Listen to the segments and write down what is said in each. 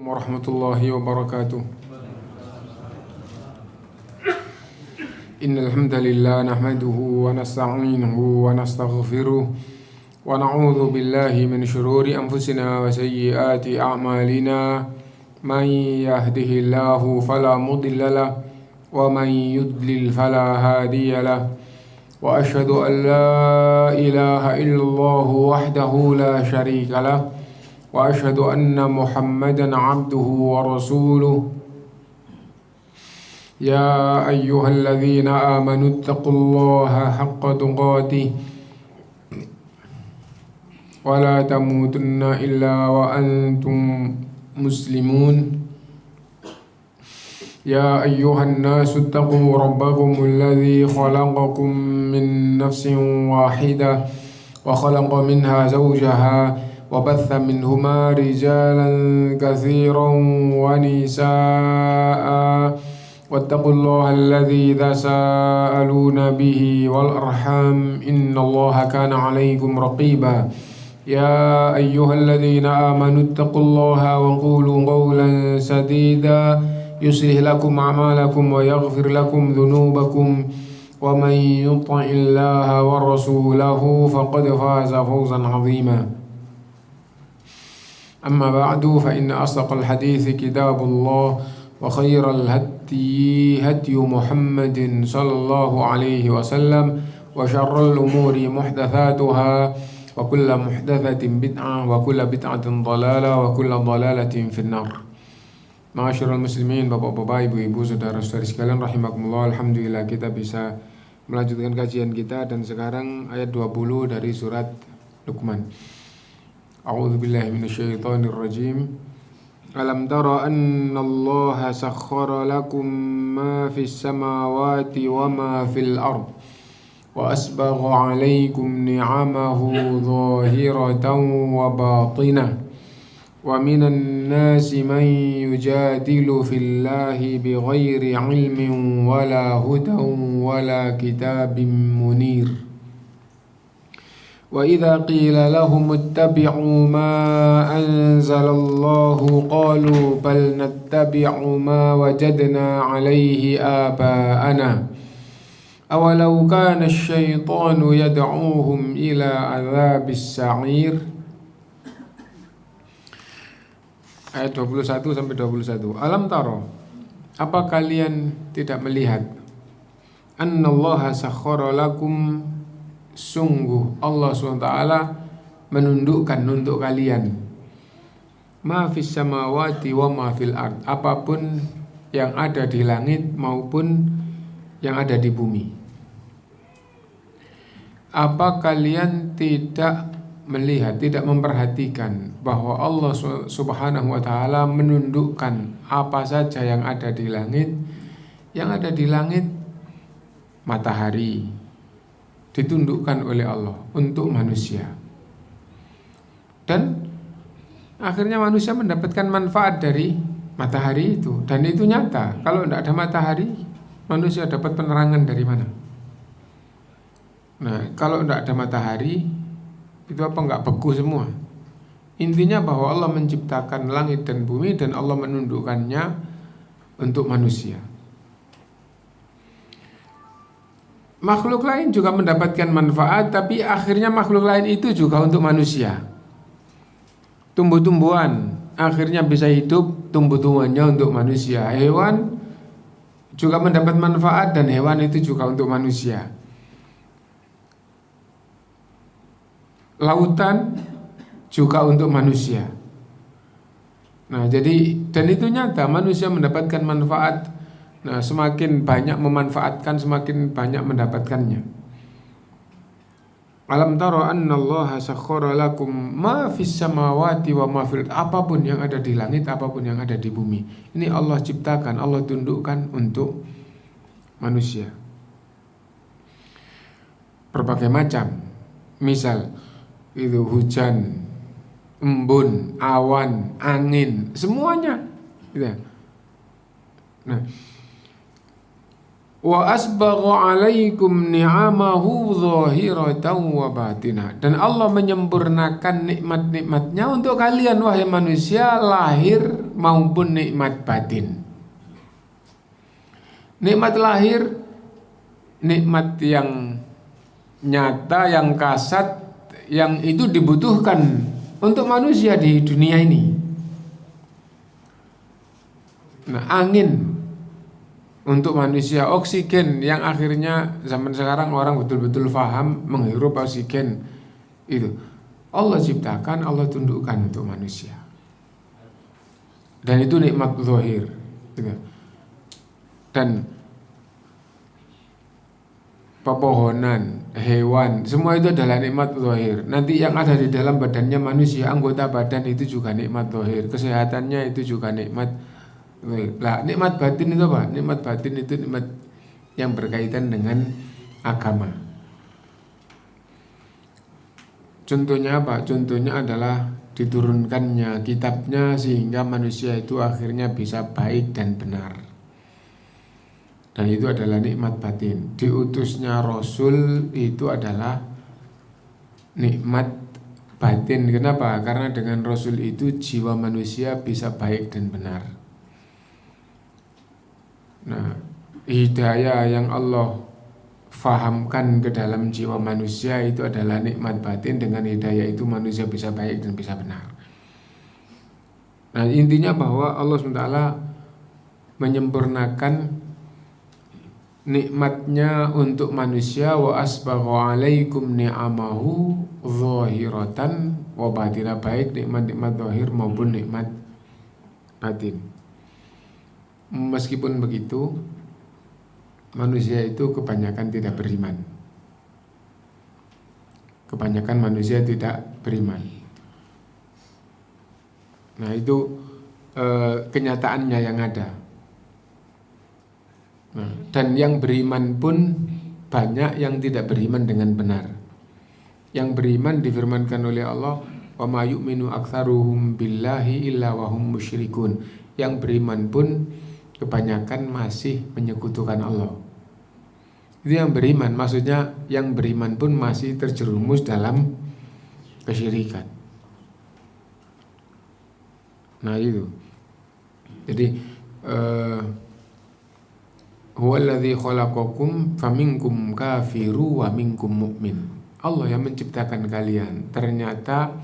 warahmatullahi wabarakatuh. Innal hamdalillah nahmaduhu wa nasta'inuhu wa nastaghfiruh wa na'udzu billahi min shururi anfusina wa sayyiati a'malina. Man yahdihillahu fala mudilla lahu wa man yudlil fala hadiya lahu. Wa asyhadu an la ilaha illallah wahdahu la syarika lahu wa asyhadu anna Muhammadan abduhu wa rasuluh. Ya ayyuhalladzina amanu taqullaha haqqa tuqatih wa la tamutunna illa wa antum muslimun. Ya ayyuhan nasu taqu rabbakumul ladzi khalaqakum min nafsin wahidah wa khalaqa minha zawjaha وبث منهما رجالا كثيرا ونساء واتقوا الله الذي تساءلون به والأرحام إن الله كان عليكم رقيبا. يا أيها الذين آمنوا اتقوا الله وقولوا قولا سديدا يصلح لكم أعمالكم ويغفر لكم ذنوبكم ومن يطع الله ورسوله فقد فاز فوزا عظيما. أما بعد فإن أصدق الحديث كتاب الله وخير الهدي هدي محمد صلى الله عليه وسلم وشر الأمور محدثاتها وكل محدثة بدعة وكل بدعة ضلالة وكل ضلالة في النار. Ma'asyiral muslimin, bapak-bapak, ibu-ibu, saudara-saudari sekalian rahimakumullah. Alhamdulillah kita bisa melanjutkan kajian kita dan sekarang ayat 20 dari surat Luqman. A'udzu billahi minasyaitonir rajim. Alam tara annallaha sakhkhara lakum ma fis samawati wa ma fil ard wa asbagha 'alaikum ni'amahu dhahiratan wa batinah wa minan nasi man yujadilu fillahi bighairi 'ilmin wala hudan wala kitabim munir. وَإِذَا قِيلَ لَهُمُ اتَّبِعُوا مَا أَنزَلَ اللَّهُ قَالُوا بَلْ نَتَّبِعُ مَا وَجَدْنَا عَلَيْهِ آبَاءَنَا أَوَلَوْ كَانَ الشَّيْطَانُ يَدْعُوهُمْ إِلَى عَذَابِ السَّعِيرِ. Ayat 21-21. Alam taro, apa kalian tidak melihat? Annallaha sakhkhara lakum, sungguh Allah SWT menundukkan untuk kalian ma fis samawati wa ma fil ard, apapun yang ada di langit maupun yang ada di bumi. Apa kalian tidak melihat, tidak memperhatikan bahwa Allah Subhanahu wa ta'ala menundukkan apa saja yang ada di langit? Yang ada di langit, matahari ditundukkan oleh Allah untuk manusia, dan akhirnya manusia mendapatkan manfaat dari matahari itu, dan itu nyata. Kalau tidak ada matahari, manusia dapat penerangan dari mana? Nah, kalau tidak ada matahari, itu apa enggak beku semua? Intinya bahwa Allah menciptakan langit dan bumi dan Allah menundukkannya untuk manusia. Makhluk lain juga mendapatkan manfaat, tapi akhirnya makhluk lain itu juga untuk manusia. Tumbuh-tumbuhan akhirnya bisa hidup, tumbuh-tumbuhannya untuk manusia. Hewan juga mendapat manfaat dan hewan itu juga untuk manusia. Lautan juga untuk manusia. Nah, jadi dan itu nyata, manusia mendapatkan manfaat. Nah, semakin banyak memanfaatkan, semakin banyak mendapatkannya. Alam tara annallaha sakhkhara lakum ma fis samawati wa ma fil, apapun yang ada di langit, apapun yang ada di bumi. Ini Allah ciptakan, Allah tundukkan untuk manusia. Berbagai macam. Misal itu hujan, embun, awan, angin, semuanya. Gitu. Nah, wa asbagha alaikum ni'amahu zahiratan wa batinah. Dan Allah menyempurnakan nikmat-nikmatnya untuk kalian wahai manusia, lahir maupun nikmat batin. Nikmat lahir, nikmat yang nyata, yang kasat, yang itu dibutuhkan untuk manusia di dunia ini. Nah, angin untuk manusia, oksigen yang akhirnya zaman sekarang orang betul-betul paham menghirup oksigen itu Allah ciptakan, Allah tundukkan untuk manusia. Dan itu nikmat zahir gitu. Dan pepohonan, hewan, semua itu adalah nikmat zahir. Nanti yang ada di dalam badannya manusia, anggota badan itu juga nikmat zahir. Kesehatannya itu juga nikmat. Lah, nikmat batin itu apa? Nikmat batin itu nikmat yang berkaitan dengan agama. Contohnya apa? Contohnya adalah diturunkannya kitabnya sehingga manusia itu akhirnya bisa baik dan benar. Dan itu adalah nikmat batin. Diutusnya Rasul itu adalah nikmat batin. Kenapa? Karena dengan Rasul itu jiwa manusia bisa baik dan benar. Nah, hidayah yang Allah fahamkan ke dalam jiwa manusia itu adalah nikmat batin. Dengan hidayah itu manusia bisa baik dan bisa benar. Nah, intinya bahwa Allah SWT menyempurnakan nikmatnya untuk manusia, wa asbagha alaikum ni'amahu zahiratan wa batinah, baik nikmat-nikmat zahir maupun nikmat batin. Meskipun begitu, manusia itu kebanyakan tidak beriman. Kebanyakan manusia tidak beriman. Nah, itu kenyataannya yang ada. Nah, dan yang beriman pun banyak yang tidak beriman dengan benar. Yang beriman difirmankan oleh Allah, wa ma yu'minu aktsaruhum billahi illa wa hum musyrikun. Yang beriman pun kebanyakan masih menyekutukan Allah. Itu yang beriman, maksudnya yang beriman pun masih terjerumus dalam kesyirikan. Nah, itu. Jadi huwallazi khalaqakum faminkum kafiru wa minkum mu'min. Allah yang menciptakan kalian. Ternyata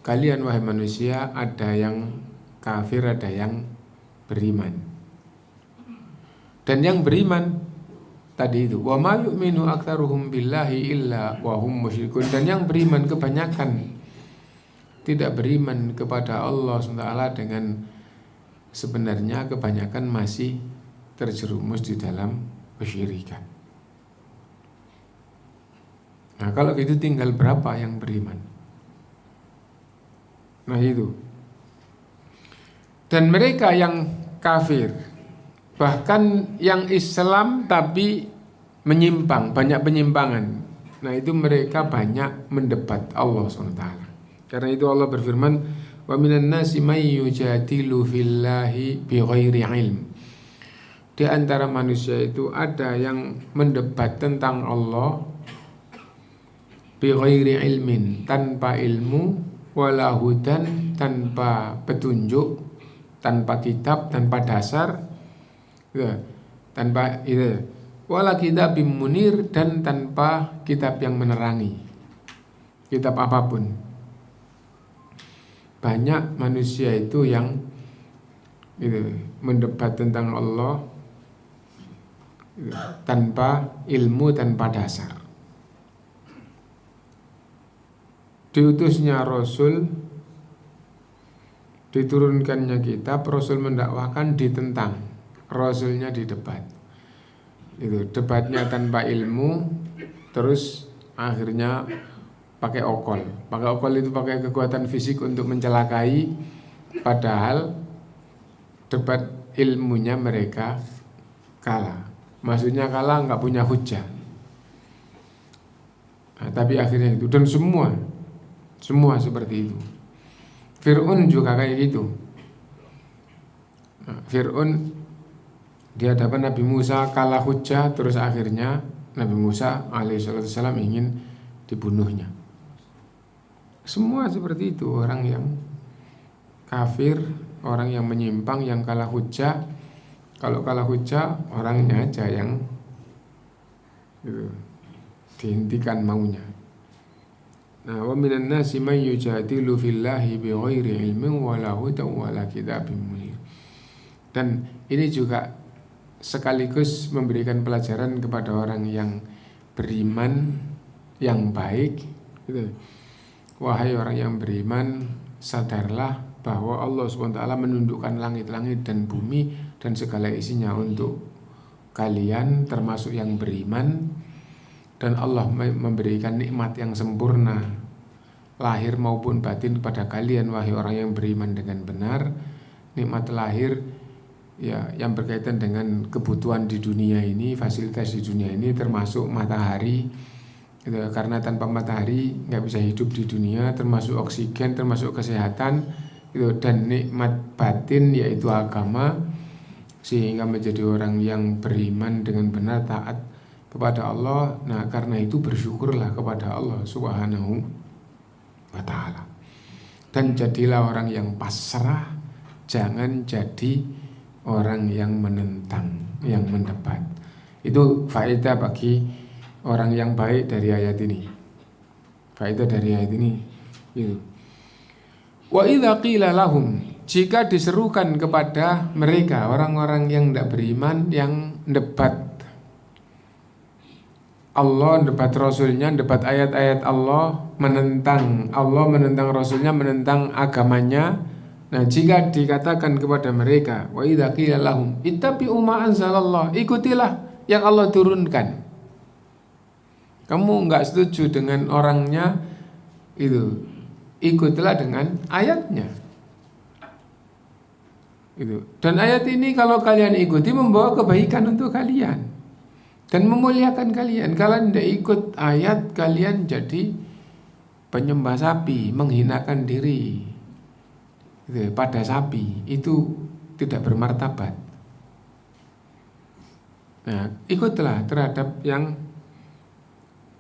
kalian wahai manusia ada yang kafir, ada yang beriman. Dan yang beriman tadi itu, wa ma yu'minu aktsaruhum billahi illa wa hum musyrikun. Dan yang beriman kebanyakan tidak beriman kepada Allah SWT dengan sebenarnya kebanyakan masih terjerumus di dalam kesyirikan. Nah, kalau gitu tinggal berapa yang beriman? Nah, itu. Dan mereka yang kafir, bahkan yang Islam tapi menyimpang, banyak penyimpangan. Nah, itu mereka banyak mendebat Allah SWT. Karena itu Allah berfirman, wa minan nasi may yujadilu fillahi bighairi ilm. Di antara manusia itu ada yang mendebat tentang Allah bighairi ilmin, tanpa ilmu, wala hudan, tanpa petunjuk, tanpa kitab, tanpa dasar, ya, tanpa itu, wala kitabim munir, dan tanpa kitab yang menerangi, kitab apapun. Banyak manusia itu yang itu, mendebat tentang Allah tanpa ilmu, tanpa dasar. Diutusnya Rasul, diturunkannya kitab, Rasul mendakwahkan, ditentang, Rasulnya didebat. Itu debatnya tanpa ilmu, terus akhirnya pakai okol. Pakai okol itu pakai kekuatan fisik untuk mencelakai, padahal debat ilmunya mereka kalah. Maksudnya kalah, nggak punya hujah. Nah, tapi akhirnya itu, dan semua seperti itu. Fir'aun juga kayak gitu. Nah, Fir'aun di hadapan Nabi Musa kalah hujah, terus akhirnya Nabi Musa alaihissalam ingin dibunuhnya. Semua seperti itu, orang yang kafir, orang yang menyimpang, yang kalah hujah. Kalau kalah hujah, orangnya aja yang dihentikan maunya. Nah, wa minan nasi man yujadilu fillahi bighairi ilmin wala hudan wala kitabim munir. Dan ini juga sekaligus memberikan pelajaran kepada orang yang beriman yang baik gitu. Wahai orang yang beriman, sadarlah bahwa Allah SWT menundukkan langit-langit dan bumi dan segala isinya untuk kalian termasuk yang beriman. Dan Allah memberikan nikmat yang sempurna lahir maupun batin kepada kalian wahai orang yang beriman dengan benar. Nikmat lahir ya yang berkaitan dengan kebutuhan di dunia ini, fasilitas di dunia ini, termasuk matahari gitu. Karena tanpa matahari nggak bisa hidup di dunia, termasuk oksigen, termasuk kesehatan gitu. Dan nikmat batin yaitu agama, sehingga menjadi orang yang beriman dengan benar, taat kepada Allah. Nah, karena itu bersyukurlah kepada Allah Subhanahu wa ta'ala. Dan jadilah orang yang pasrah, jangan jadi orang yang menentang, yang mendebat. Itu faedah bagi orang yang baik dari ayat ini. Faedah dari ayat ini gitu. Wa idza qila lahum, jika diserukan kepada mereka orang-orang yang tidak beriman, yang debat Allah, debat Rasulnya, debat ayat-ayat Allah, menentang Rasulnya, menentang agamanya. Nah, jika dikatakan kepada mereka, wa idza qila lahum ittabi'u ma anzalallah, ikutilah yang Allah turunkan. Kamu enggak setuju dengan orangnya itu, ikutilah dengan ayatnya. Itu. Dan ayat ini kalau kalian ikuti membawa kebaikan untuk kalian dan memuliakan kalian. Kalian tidak ikut ayat, kalian jadi penyembah sapi, menghinakan diri gitu, pada sapi. Itu tidak bermartabat. Nah, ikutlah terhadap yang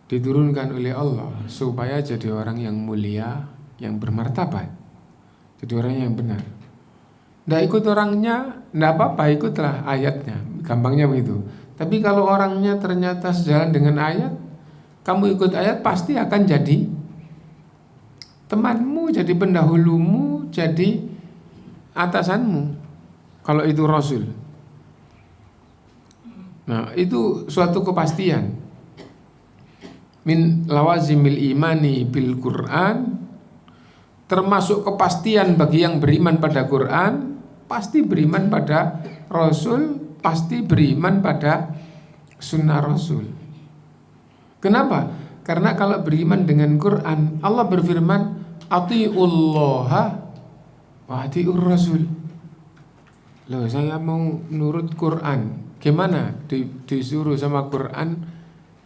diturunkan oleh Allah supaya jadi orang yang mulia, yang bermartabat, jadi orang yang benar. Tidak ikut orangnya, tidak apa-apa, ikutlah ayatnya. Gampangnya begitu. Tapi kalau orangnya ternyata sejalan dengan ayat, kamu ikut ayat pasti akan jadi temanmu, jadi pendahulumu, jadi atasanmu. Kalau itu Rasul. Nah, itu suatu kepastian. Min lawazimil imani bil Quran, termasuk kepastian bagi yang beriman pada Quran, pasti beriman pada Rasul, pasti beriman pada sunnah Rasul. Kenapa? Karena kalau beriman dengan Quran, Allah berfirman, atiullaha wa atiur Rasul. Loh, saya mau nurut Quran. Gimana? Disuruh sama Quran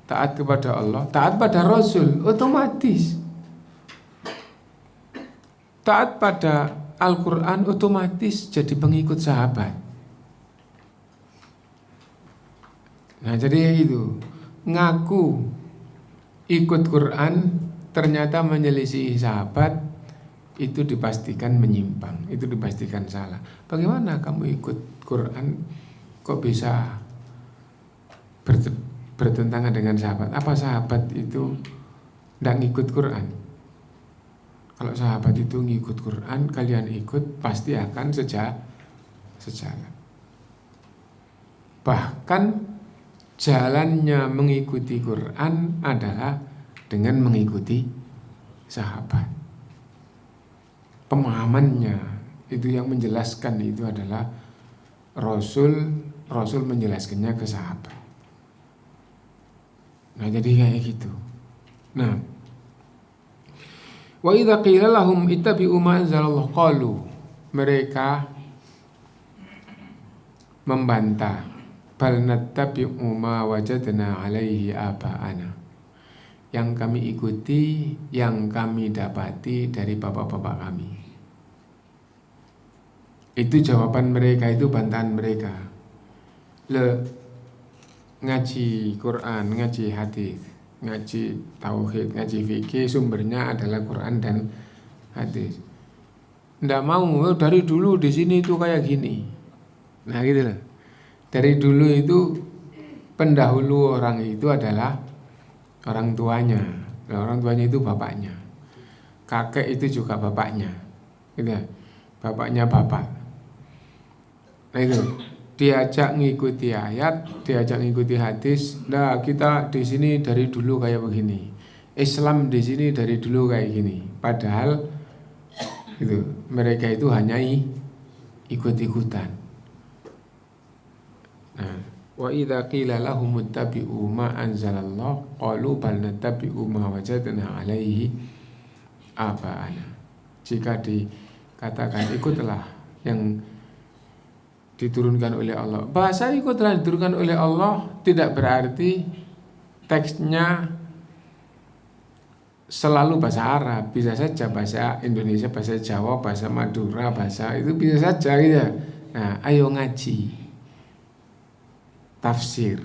taat kepada Allah, taat pada Rasul, otomatis. Taat pada Al-Quran otomatis jadi pengikut sahabat. Nah, jadi itu ngaku ikut Quran ternyata menyelisihi sahabat, itu dipastikan menyimpang, itu dipastikan salah. Bagaimana kamu ikut Quran kok bisa bertentangan dengan sahabat? Apa sahabat itu tidak ngikut Quran? Kalau sahabat itu ngikut Quran, kalian ikut pasti akan sejalan. Bahkan jalannya mengikuti Quran adalah dengan mengikuti sahabat. Pemahamannya itu yang menjelaskan itu adalah Rasul menjelaskannya ke sahabat. Nah, jadi kayak gitu. Nah, wa idza qila lahum ittabi'u ma anzalallahu qalu, mereka membantah, bal nattabi'u ma wajadna alaihi aba'ana, yang kami ikuti, yang kami dapati dari bapak-bapak kami. Itu jawaban mereka, itu bantahan mereka. Le ngaji Quran, ngaji hadis, ngaji tauhid, ngaji fikih sumbernya adalah Quran dan hadis. Nggak mau dari dulu di sini itu kayak gini. Nah gitu loh. Dari dulu itu pendahulu orang itu adalah orang tuanya. Nah, orang tuanya itu bapaknya. Kakek itu juga bapaknya. Gitu ya. Bapaknya bapak. Nah itu diajak ngikuti ayat, diajak ngikuti hadis. Nah kita di sini dari dulu kayak begini. Islam di sini dari dulu kayak gini. Padahal itu mereka itu hanya ikut-ikutan. Nah, wa idza qila lahum ittabi'u ma anzalallah qalu bal nattabi'u ma wajadna 'alaihi aba'ana. Jika dikatakan ikutlah yang diturunkan oleh Allah. Bahasa ikutlah diturunkan oleh Allah tidak berarti teksnya selalu bahasa Arab, bisa saja bahasa Indonesia, bahasa Jawa, bahasa Madura, bahasa itu bisa saja gitu. Nah, ayo ngaji tafsir,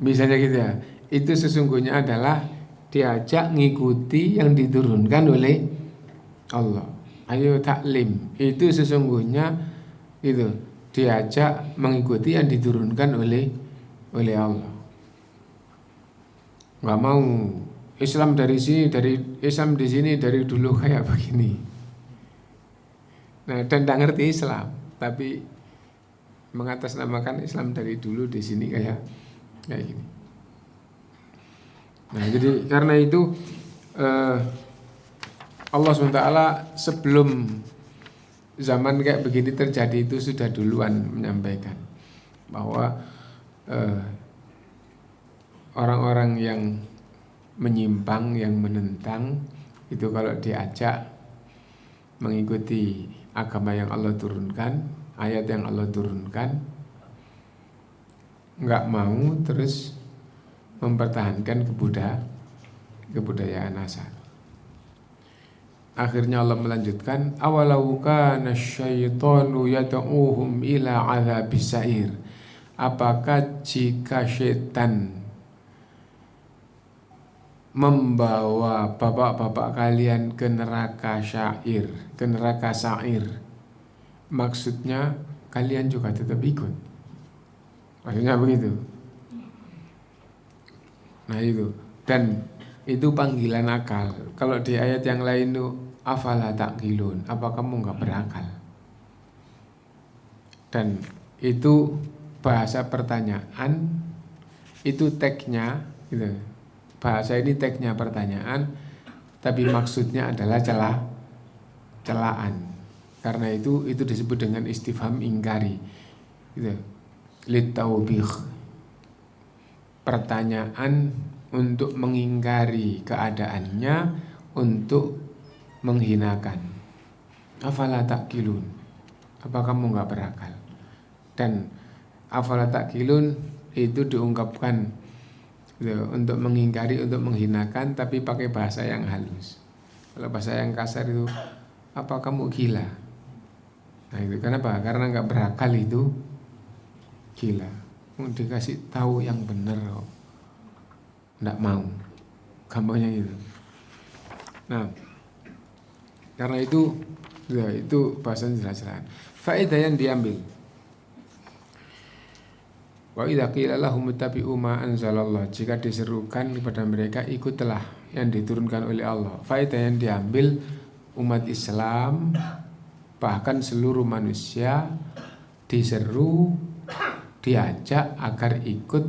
misalnya gitu ya. Itu sesungguhnya adalah diajak ngikuti yang diturunkan oleh Allah. Ayo taklim, itu sesungguhnya itu diajak mengikuti yang diturunkan oleh Allah. Nggak mau Islam dari sini, dari Islam di sini dari dulu kayak begini. Nah, dan tidak ngerti Islam, tapi mengatasnamakan Islam dari dulu di sini kayak gini. Nah, jadi karena itu Allah SWT sebelum zaman kayak begini terjadi itu sudah duluan menyampaikan bahwa orang-orang yang menyimpang, yang menentang itu kalau diajak mengikuti agama yang Allah turunkan, ayat yang Allah turunkan, nggak mau terus mempertahankan kebudayaan asal. Akhirnya Allah melanjutkan, awalau kana syaitanu yad'uhum ila adzabis sa'ir. Apakah jika setan membawa bapak-bapak kalian ke neraka syair, ke neraka sa'ir, maksudnya kalian juga tetap ikut. Maksudnya begitu. Nah itu, dan itu panggilan akal. Kalau di ayat yang lain itu afala taqilun, apa kamu nggak berakal? Dan itu bahasa pertanyaan, itu tagnya gitu. Bahasa ini tagnya pertanyaan, tapi maksudnya adalah celaan. Karena itu disebut dengan istifham ingkari, gitu. Litaubih, pertanyaan untuk mengingkari keadaannya, untuk menghinakan. Afala taqilun, apa kamu nggak berakal? Dan afala taqilun itu diungkapkan untuk mengingkari, untuk menghinakan, tapi pakai bahasa yang halus. Kalau bahasa yang kasar itu, apa kamu gila? Nah itu kenapa? Karena nggak berakal itu gila. Mau dikasih tahu yang benar kok nggak mau, gampangnya gitu. Nah karena itu, ya itu bahasa jelas-jelas. Faedah yang diambil, wa idza qila lahum ittabi'u ma anzalallah, jika diserukan kepada mereka ikutlah yang diturunkan oleh Allah. Faedah yang diambil, umat Islam bahkan seluruh manusia diseru, diajak agar ikut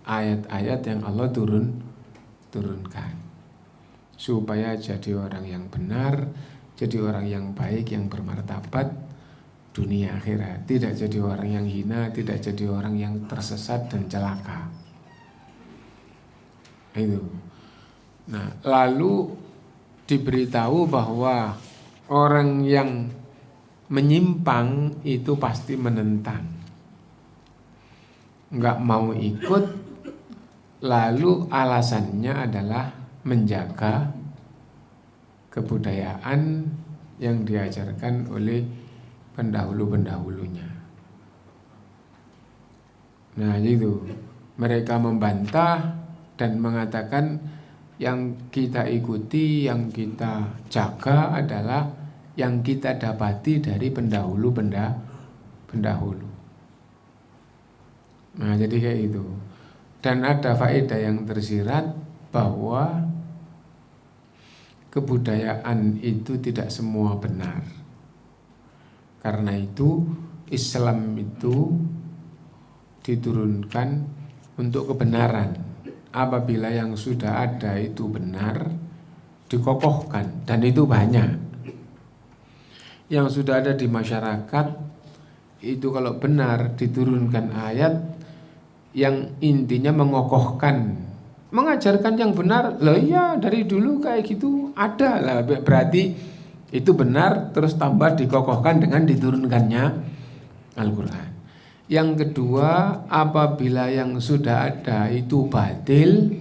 ayat-ayat yang Allah turunkan, supaya jadi orang yang benar, jadi orang yang baik, yang bermartabat dunia akhirat, tidak jadi orang yang hina, tidak jadi orang yang tersesat dan celaka. Itu. Nah, lalu diberitahu bahwa orang yang menyimpang itu pasti menentang, nggak mau ikut, lalu alasannya adalah menjaga kebudayaan yang diajarkan oleh pendahulu-pendahulunya. Nah itu mereka membantah dan mengatakan yang kita ikuti, yang kita jaga adalah yang kita dapati dari pendahulu. Nah jadi kayak itu. Dan ada faedah yang tersirat bahwa kebudayaan itu tidak semua benar. Karena itu Islam itu diturunkan untuk kebenaran. Apabila yang sudah ada itu benar, dikokohkan, dan itu banyak. Yang sudah ada di masyarakat itu kalau benar diturunkan ayat yang intinya mengokohkan, mengajarkan yang benar. Lah iya dari dulu kayak gitu ada lah, berarti itu benar, terus tambah dikokohkan dengan diturunkannya Al-Quran. Yang kedua, apabila yang sudah ada itu batil,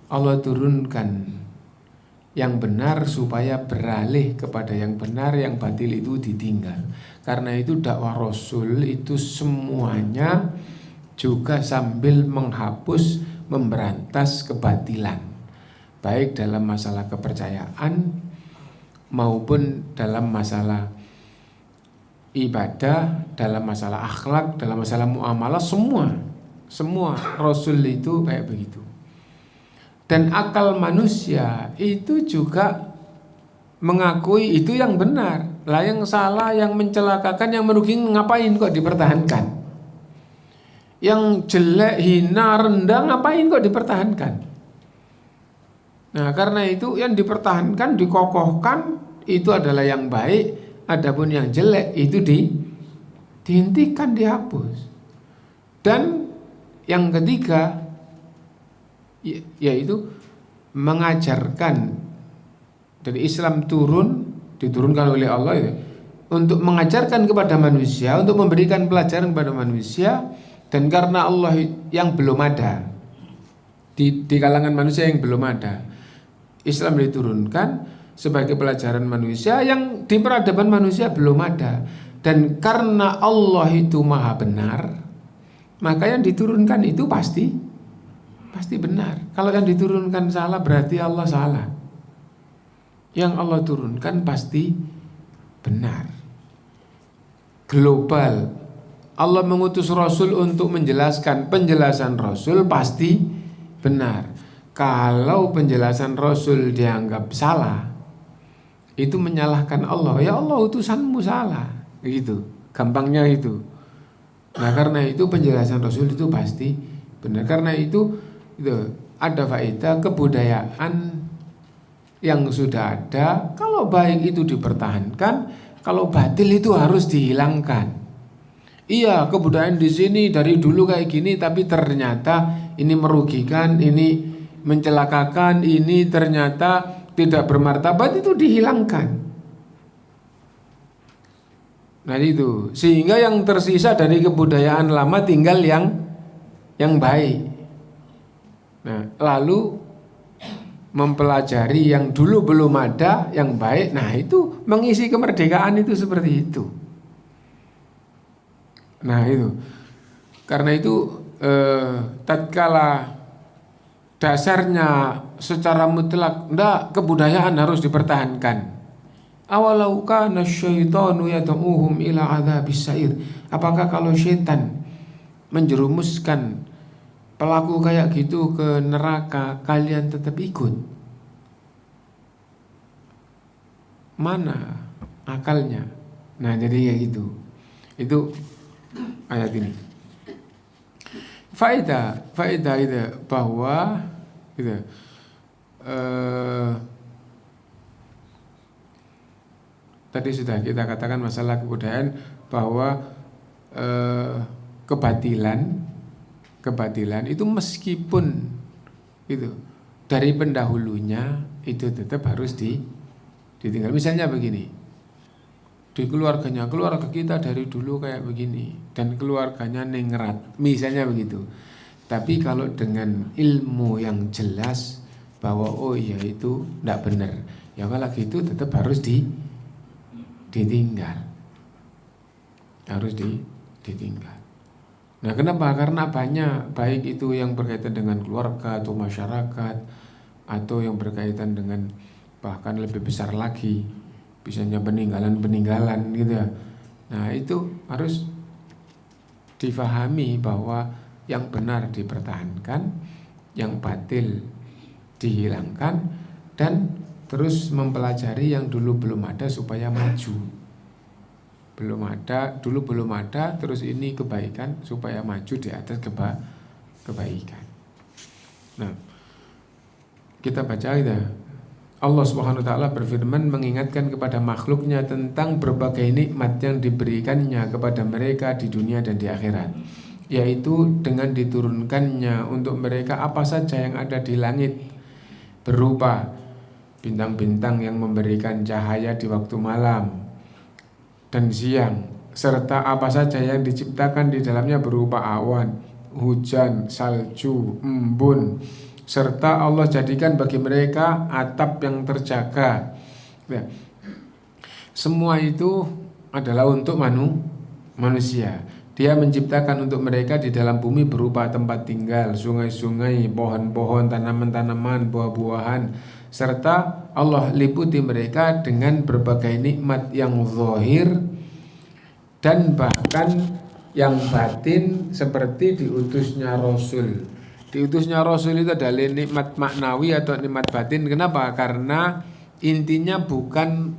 Allah turunkan yang benar supaya beralih kepada yang benar, yang batil itu ditinggal. Karena itu dakwah Rasul itu semuanya juga sambil menghapus, memberantas kebatilan, baik dalam masalah kepercayaan maupun dalam masalah ibadah, dalam masalah akhlak, dalam masalah muamalah, semua Rasul itu kayak begitu. Dan akal manusia itu juga mengakui itu yang benar. Lah yang salah, yang mencelakakan, yang merugikan ngapain kok dipertahankan? Yang jelek, hina, rendah ngapain kok dipertahankan? Nah karena itu yang dipertahankan, dikokohkan itu adalah yang baik. Adapun yang jelek itu dihentikan, dihapus. Dan yang ketiga yaitu mengajarkan. Dari Islam diturunkan oleh Allah ya, untuk mengajarkan kepada manusia, untuk memberikan pelajaran kepada manusia. Dan karena Allah yang belum ada di kalangan manusia, yang belum ada, Islam diturunkan sebagai pelajaran manusia yang di peradaban manusia belum ada. Dan karena Allah itu maha benar, maka yang diturunkan itu pasti benar. Kalau yang diturunkan salah, berarti Allah salah. Yang Allah turunkan pasti benar. Global, Allah mengutus Rasul untuk menjelaskan, penjelasan Rasul pasti benar. Kalau penjelasan Rasul dianggap salah, itu menyalahkan Allah. Ya Allah, utusanmu salah, gitu. Gampangnya itu. Nah karena itu penjelasan Rasul itu pasti benar. Karena itu ada faedah kebudayaan yang sudah ada. Kalau baik itu dipertahankan, kalau batil itu harus dihilangkan. Iya, kebudayaan di sini dari dulu kayak gini, tapi ternyata ini merugikan, ini mencelakakan, ini ternyata tidak bermartabat, itu dihilangkan. Nah itu, sehingga yang tersisa dari kebudayaan lama tinggal yang baik. Nah, lalu mempelajari yang dulu belum ada, yang baik. Nah itu mengisi kemerdekaan itu seperti itu. Nah itu, karena itu tatkala dasarnya secara mutlak enggak, kebudayaan harus dipertahankan. Awalau kana syaitanu yad'uhum ila adzabis sa'ir. Apakah kalau syaitan menjerumuskan pelaku kayak gitu ke neraka, kalian tetap ikut? Mana akalnya? Nah jadi ya gitu. Itu ayat ini. Faedah itu bahwa gitu, tadi sudah kita katakan masalah kebudayaan, bahwa kebatilan itu meskipun itu dari pendahulunya itu tetap harus ditinggal. Misalnya begini, di keluarga kita dari dulu kayak begini, dan keluarganya ningrat, misalnya begitu. Tapi kalau dengan ilmu yang jelas bahwa oh iya itu tidak benar, ya kalau gitu tetap harus ditinggal, harus ditinggal. Nah, kenapa? Karena banyak, baik itu yang berkaitan dengan keluarga atau masyarakat, atau yang berkaitan dengan bahkan lebih besar lagi, misalnya peninggalan-peninggalan gitu ya. Nah, itu harus difahami bahwa yang benar dipertahankan, yang batil dihilangkan, dan terus mempelajari yang dulu belum ada supaya maju. Dulu belum ada, terus ini kebaikan supaya maju di atas kebaikan. Nah, kita baca ya. Allah Subhanahu wa taala berfirman mengingatkan kepada makhluknya tentang berbagai nikmat yang diberikannya kepada mereka di dunia dan di akhirat, yaitu dengan diturunkannya untuk mereka apa saja yang ada di langit berupa bintang-bintang yang memberikan cahaya di waktu malam dan siang, serta apa saja yang diciptakan di dalamnya berupa awan, hujan, salju, embun, serta Allah jadikan bagi mereka atap yang terjaga. Ya. Semua itu adalah untuk manusia. Dia menciptakan untuk mereka di dalam bumi berupa tempat tinggal, sungai-sungai, pohon-pohon, tanaman-tanaman, buah-buahan, serta Allah liputi mereka dengan berbagai nikmat yang zahir dan bahkan yang batin, seperti diutusnya Rasul. Diutusnya Rasul itu adalah nikmat maknawi atau nikmat batin. Kenapa? Karena intinya bukan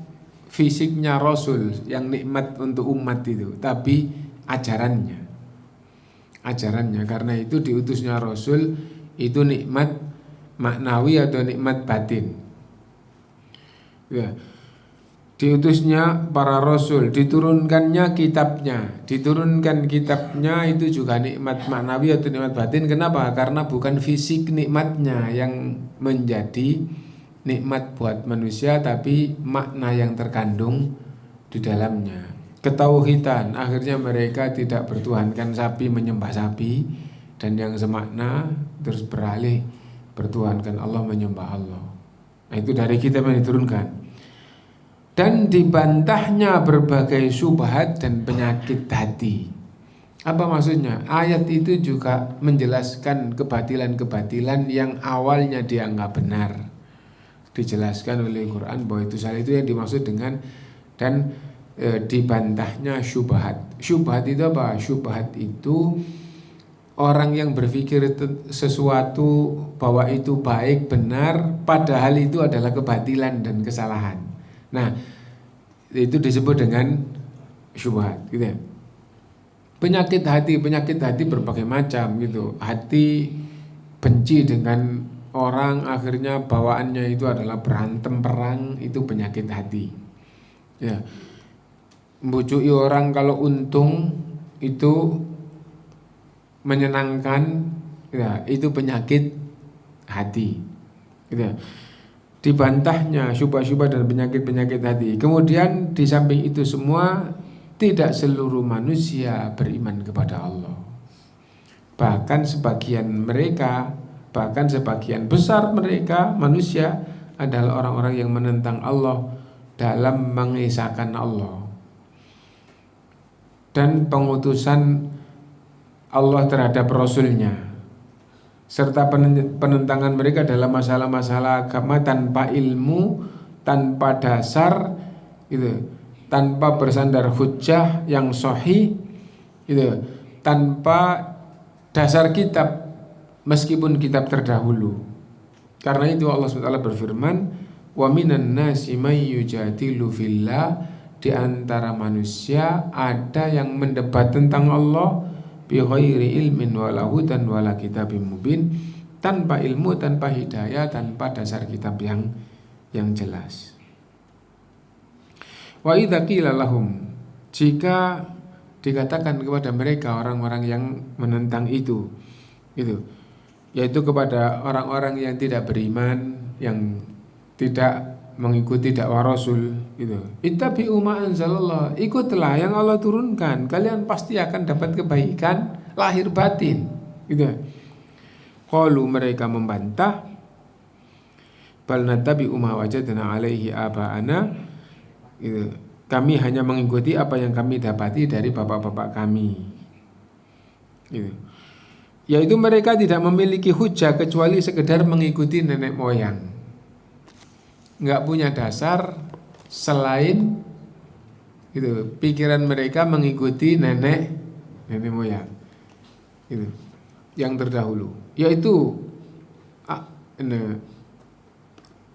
fisiknya Rasul yang nikmat untuk umat itu, tapi ajarannya. Karena itu diutusnya Rasul itu nikmat maknawi atau nikmat batin. Ya. Diutusnya para rasul, diturunkan kitabnya itu juga nikmat maknawi atau nikmat batin. Kenapa? Karena bukan fisik nikmatnya yang menjadi nikmat buat manusia, tapi makna yang terkandung di dalamnya. Ketauhidan, akhirnya mereka tidak bertuhankan sapi, menyembah sapi, dan yang semakna terus beralih bertuhankan Allah, menyembah Allah. Nah, itu dari kitab yang diturunkan. Dan dibantahnya berbagai syubhat dan penyakit hati. Apa maksudnya? Ayat itu juga menjelaskan kebatilan-kebatilan yang awalnya dianggap benar. Dijelaskan oleh Quran bahwa itu salah, itu yang dimaksud dengan dan dibantahnya syubhat. Syubhat itu apa? Syubhat itu orang yang berpikir sesuatu bahwa itu baik, benar, padahal itu adalah kebatilan dan kesalahan. Nah, itu disebut dengan syubhat gitu ya. Penyakit hati berbagai macam gitu. Hati benci dengan orang, akhirnya bawaannya itu adalah berantem, perang, itu penyakit hati. Ya. Membujuki orang kalau untung itu menyenangkan, ya, itu penyakit hati. Gitu ya. Dibantahnya syubhat-syubhat dan penyakit-penyakit hati. Kemudian di samping itu semua, tidak seluruh manusia beriman kepada Allah. Bahkan sebagian besar mereka manusia adalah orang-orang yang menentang Allah dalam mengisahkan Allah dan pengutusan Allah terhadap Rasulnya, serta penentangan mereka dalam masalah-masalah agama tanpa ilmu, tanpa dasar, gitu, tanpa bersandar hujjah yang sahih, gitu, tanpa dasar kitab, meskipun kitab terdahulu. Karena itu Allah SWT berfirman, wa minan nasi may yujadilu fillah, di antara manusia ada yang mendebat tentang Allah bi ghairi ilmin wala hudan wala kitabim mubin, tanpa ilmu, tanpa hidayah, tanpa dasar kitab yang jelas. Wa idza qila lahum, jika dikatakan kepada mereka, orang-orang yang menentang itu, yaitu kepada orang-orang yang tidak beriman, yang tidak mengikuti dakwah Rasul, gitu. Ittabi'u ma anzalallah, ikutlah yang Allah turunkan, kalian pasti akan dapat kebaikan lahir batin, gitu. Qalu, mereka membantah, bal nattabi'u ma wajadna alaihi aba'ana, gitu. Kami hanya mengikuti apa yang kami dapati dari bapak-bapak kami. Gitu. Yaitu mereka tidak memiliki hujah kecuali sekedar mengikuti nenek moyang, nggak punya dasar selain gitu. Pikiran mereka mengikuti nenek moyang gitu, yang terdahulu. Yaitu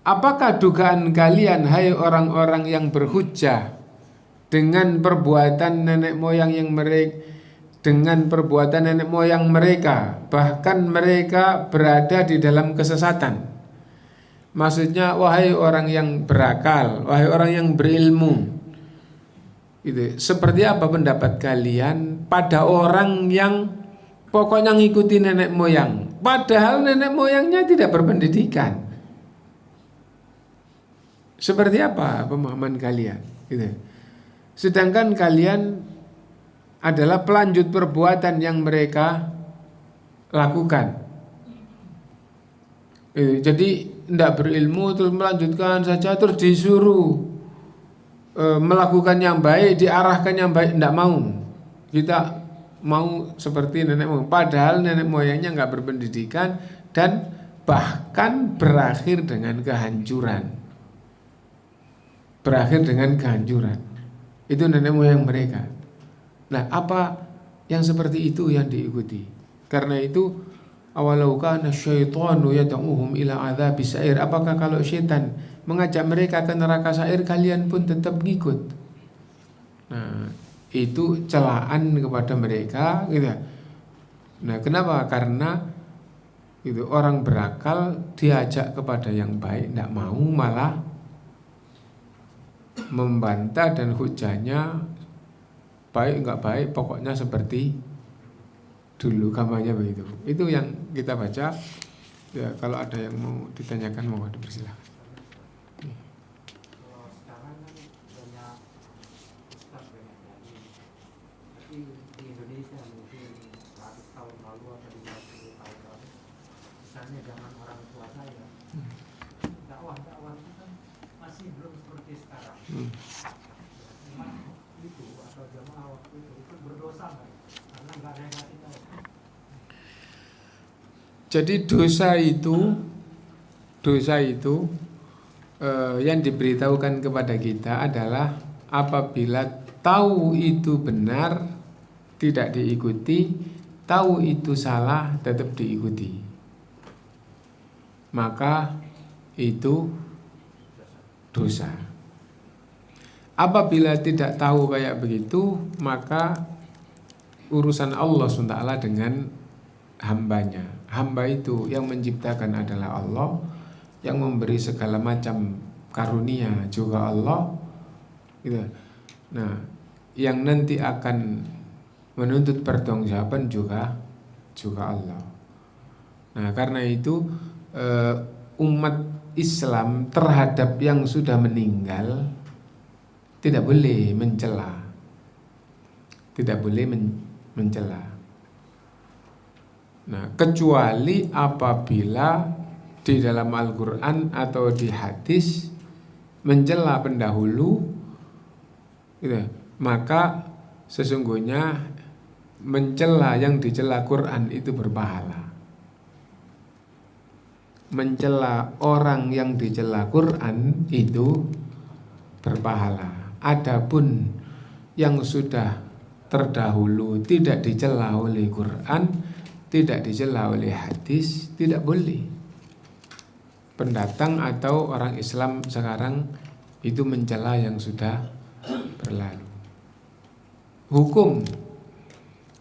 apakah dugaan kalian, hai orang-orang yang berhujah, dengan perbuatan nenek moyang yang mereka, bahkan mereka berada di dalam kesesatan. Maksudnya, wahai orang yang berakal, wahai orang yang berilmu, itu seperti apa pendapat kalian pada orang yang pokoknya ngikuti nenek moyang, padahal nenek moyangnya tidak berpendidikan? Seperti apa pemahaman kalian? Gitu. Sedangkan kalian adalah pelanjut perbuatan yang mereka lakukan. Jadi tidak berilmu terus melanjutkan saja, terus disuruh melakukan yang baik, diarahkan yang baik, tidak mau. Kita mau seperti nenek moyang, padahal nenek moyangnya nggak berpendidikan dan bahkan berakhir dengan kehancuran. Itu nenek moyang mereka. Nah, apa yang seperti itu yang diikuti? Karena itu, awalau kana syaitanu yad'uhum ila adzabis sa'ir. Apakah kalau syaitan mengajak mereka ke neraka sa'ir, kalian pun tetap ngikut? Nah, itu celaan kepada mereka gitu. Nah, kenapa? Karena itu orang berakal diajak kepada yang baik tidak mau, malah membantah dan hujahnya baik nggak baik, pokoknya seperti dulu, kampanye begitu. Itu yang kita baca. Ya, kalau ada yang mau ditanyakan, mau dipersilakan. Kalau sekarang kan banyak ustaz tapi di Indonesia mungkin 100 tahun lalu atau 50 tahun lalu, misalnya zaman orang tua saya, dakwah itu kan masih belum seperti sekarang. Itu atau jamaah waktu itu berdosa nggak? Karena nggak ada yang ngasih tahu. Jadi dosa itu yang diberitahukan kepada kita adalah apabila tahu itu benar tidak diikuti, tahu itu salah tetap diikuti, maka itu dosa. Apabila tidak tahu kayak begitu, maka urusan Allah SWT dengan hambanya. Hamba itu yang menciptakan adalah Allah, yang memberi segala macam karunia juga Allah gitu. Nah, yang nanti akan menuntut pertanggungjawaban juga Allah. Nah, karena itu umat Islam terhadap yang sudah meninggal tidak boleh mencela, Nah, kecuali apabila di dalam Al-Quran atau di hadis mencela pendahulu gitu, maka sesungguhnya mencela yang dicela Quran itu berpahala. Mencela orang yang dicela Quran itu berpahala. Adapun yang sudah terdahulu tidak dicela oleh Quran, tidak dicela oleh hadis, tidak boleh. Pendatang atau orang Islam sekarang itu mencela yang sudah berlalu.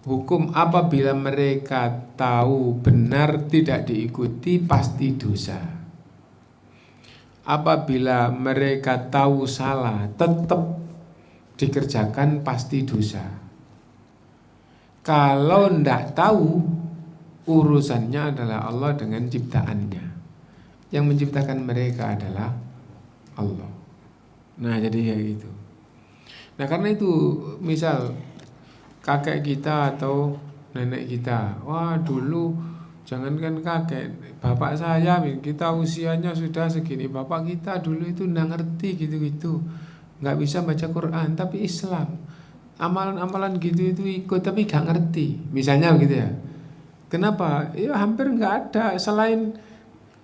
Hukum apabila mereka tahu benar tidak diikuti pasti dosa. Apabila mereka tahu salah tetap dikerjakan pasti dosa. Kalau tidak tahu, urusannya adalah Allah dengan ciptaannya. Yang menciptakan mereka adalah Allah. Nah, jadi kayak gitu. Nah, karena itu misal kakek kita atau nenek kita, wah dulu jangankan kakek, bapak saya, kita usianya sudah segini, bapak kita dulu itu nggak ngerti gitu-gitu, nggak bisa baca Quran, tapi Islam. amalan-amalan gitu itu ikut tapi gak ngerti. Misalnya begitu ya. Kenapa? Ya hampir nggak ada selain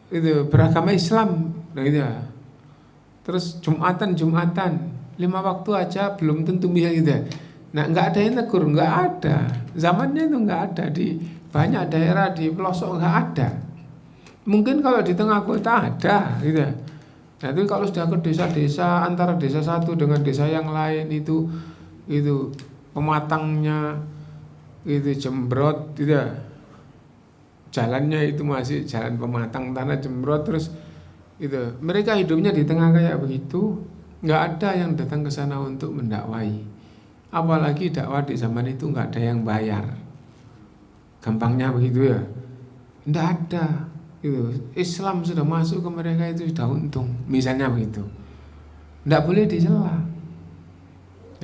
itu beragama Islam, nah gitu ya. Terus Jumatan 5 waktu aja belum tentu bisa gitu ya. Nah nggak ada yang tegur, nggak ada. Zamannya itu nggak ada di banyak daerah di pelosok nggak ada. Mungkin kalau di tengah kota ada, gitu ya. Nah itu kalau sudah ke desa-desa antara desa satu dengan desa yang lain itu pematangnya itu jembrot, gitu ya. Jalannya itu masih jalan pematang tanah jembrot terus itu mereka hidupnya di tengah kayak begitu, nggak ada yang datang ke sana untuk mendakwai. Apalagi dakwah di zaman itu nggak ada yang bayar, gampangnya begitu ya, nggak ada. Itu Islam sudah masuk ke mereka itu sudah untung, misalnya begitu. Nggak boleh dicela,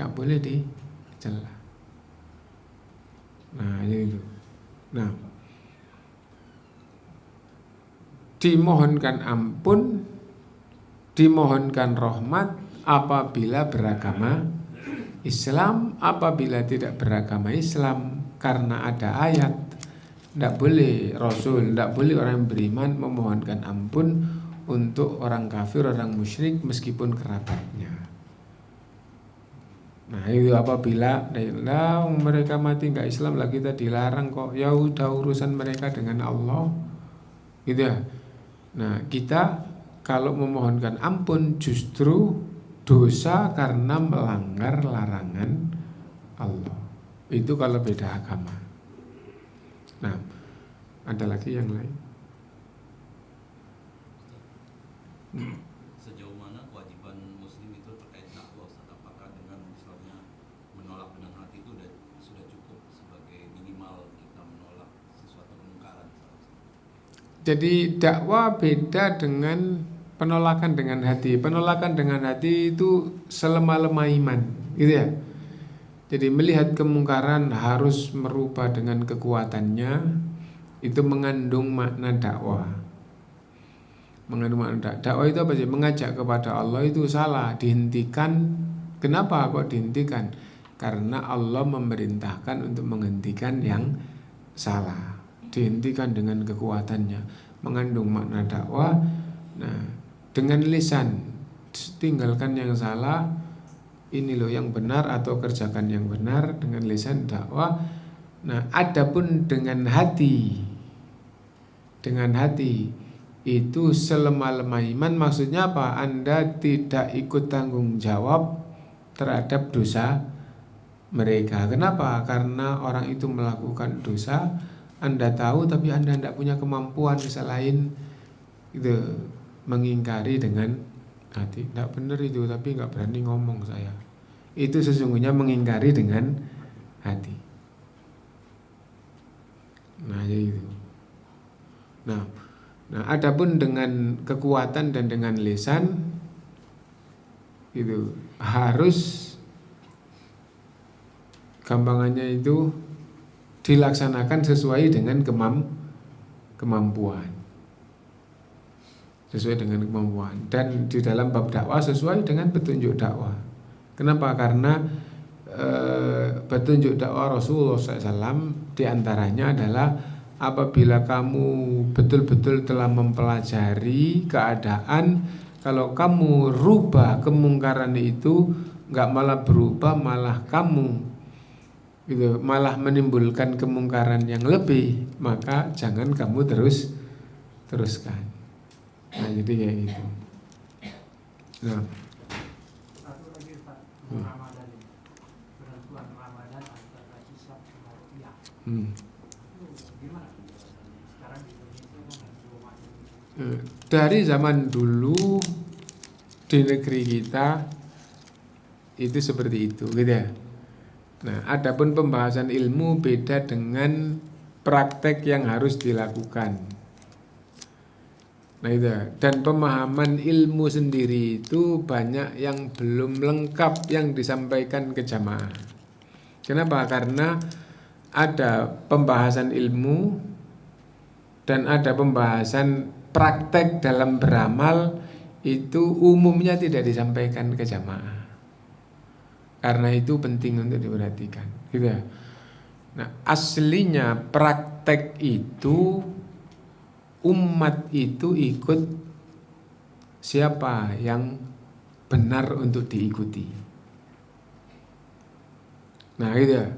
nggak boleh dicela. Nah itu, nah dimohonkan ampun, dimohonkan rahmat apabila beragama Islam, apabila tidak beragama Islam karena ada ayat. Tidak boleh Rasul, tidak boleh orang yang beriman memohonkan ampun untuk orang kafir, orang musyrik meskipun kerabatnya. Nah itu apabila mereka mati nggak Islam lah kita dilarang kok, ya udah urusan mereka dengan Allah, gitu ya. Nah kita kalau memohonkan ampun justru dosa karena melanggar larangan Allah. Itu kalau beda agama. Nah, ada lagi yang lain? Sejauh mana kewajiban muslim itu terkait dakwah, apakah dengan misalnya menolak dengan hati itu sudah cukup sebagai minimal kita menolak sesuatu kemungkaran? Jadi dakwah beda dengan penolakan dengan hati. Penolakan dengan hati itu selemah-lemah iman, gitu ya. Jadi melihat kemungkaran harus merubah dengan kekuatannya, itu mengandung makna dakwah. Mengandung makna dakwah itu apa sih? Mengajak kepada Allah itu salah, dihentikan. Kenapa kok dihentikan? Karena Allah memerintahkan untuk menghentikan yang salah. Dihentikan dengan kekuatannya, mengandung makna dakwah. Nah, dengan lisan tinggalkan yang salah, ini loh yang benar, atau kerjakan yang benar dengan lisan dakwah. Nah, adapun dengan hati itu selemah-lemah iman. Maksudnya apa? Anda tidak ikut tanggung jawab terhadap dosa mereka. Kenapa? Karena orang itu melakukan dosa, Anda tahu tapi Anda tidak punya kemampuan selain itu mengingkari dengan hati. Tidak benar itu, tapi nggak berani ngomong saya. Itu sesungguhnya mengingkari dengan hati. Nah itu. Nah, adapun dengan kekuatan dan dengan lisan itu harus gampangannya itu dilaksanakan sesuai dengan kemampuan. Sesuai dengan kemampuan, dan di dalam bab dakwah sesuai dengan petunjuk dakwah. Kenapa? Karena petunjuk dakwah Rasulullah SAW diantaranya adalah apabila kamu betul-betul telah mempelajari keadaan, kalau kamu rubah kemungkaran itu, nggak malah berubah, malah kamu gitu, malah menimbulkan kemungkaran yang lebih, maka jangan kamu teruskan. Nah jadi kayak gitu. Nah, Satu lagi Pak, Ramadan ini, penentuan Ramadan antara Islam sama Rupiah. Itu gimana penjelasannya? Sekarang di Indonesia kan belum ada. Dari zaman dulu di negeri kita itu seperti itu, gitu ya. Nah, adapun pembahasan ilmu beda dengan praktek yang harus dilakukan. Nah itu, dan pemahaman ilmu sendiri itu banyak yang belum lengkap yang disampaikan ke jamaah. Kenapa? Karena ada pembahasan ilmu dan ada pembahasan praktek dalam beramal, itu umumnya tidak disampaikan ke jamaah. Karena itu penting untuk diperhatikan, gitu ya. Nah, aslinya praktek itu umat itu ikut siapa yang benar untuk diikuti. Nah, gitu ya.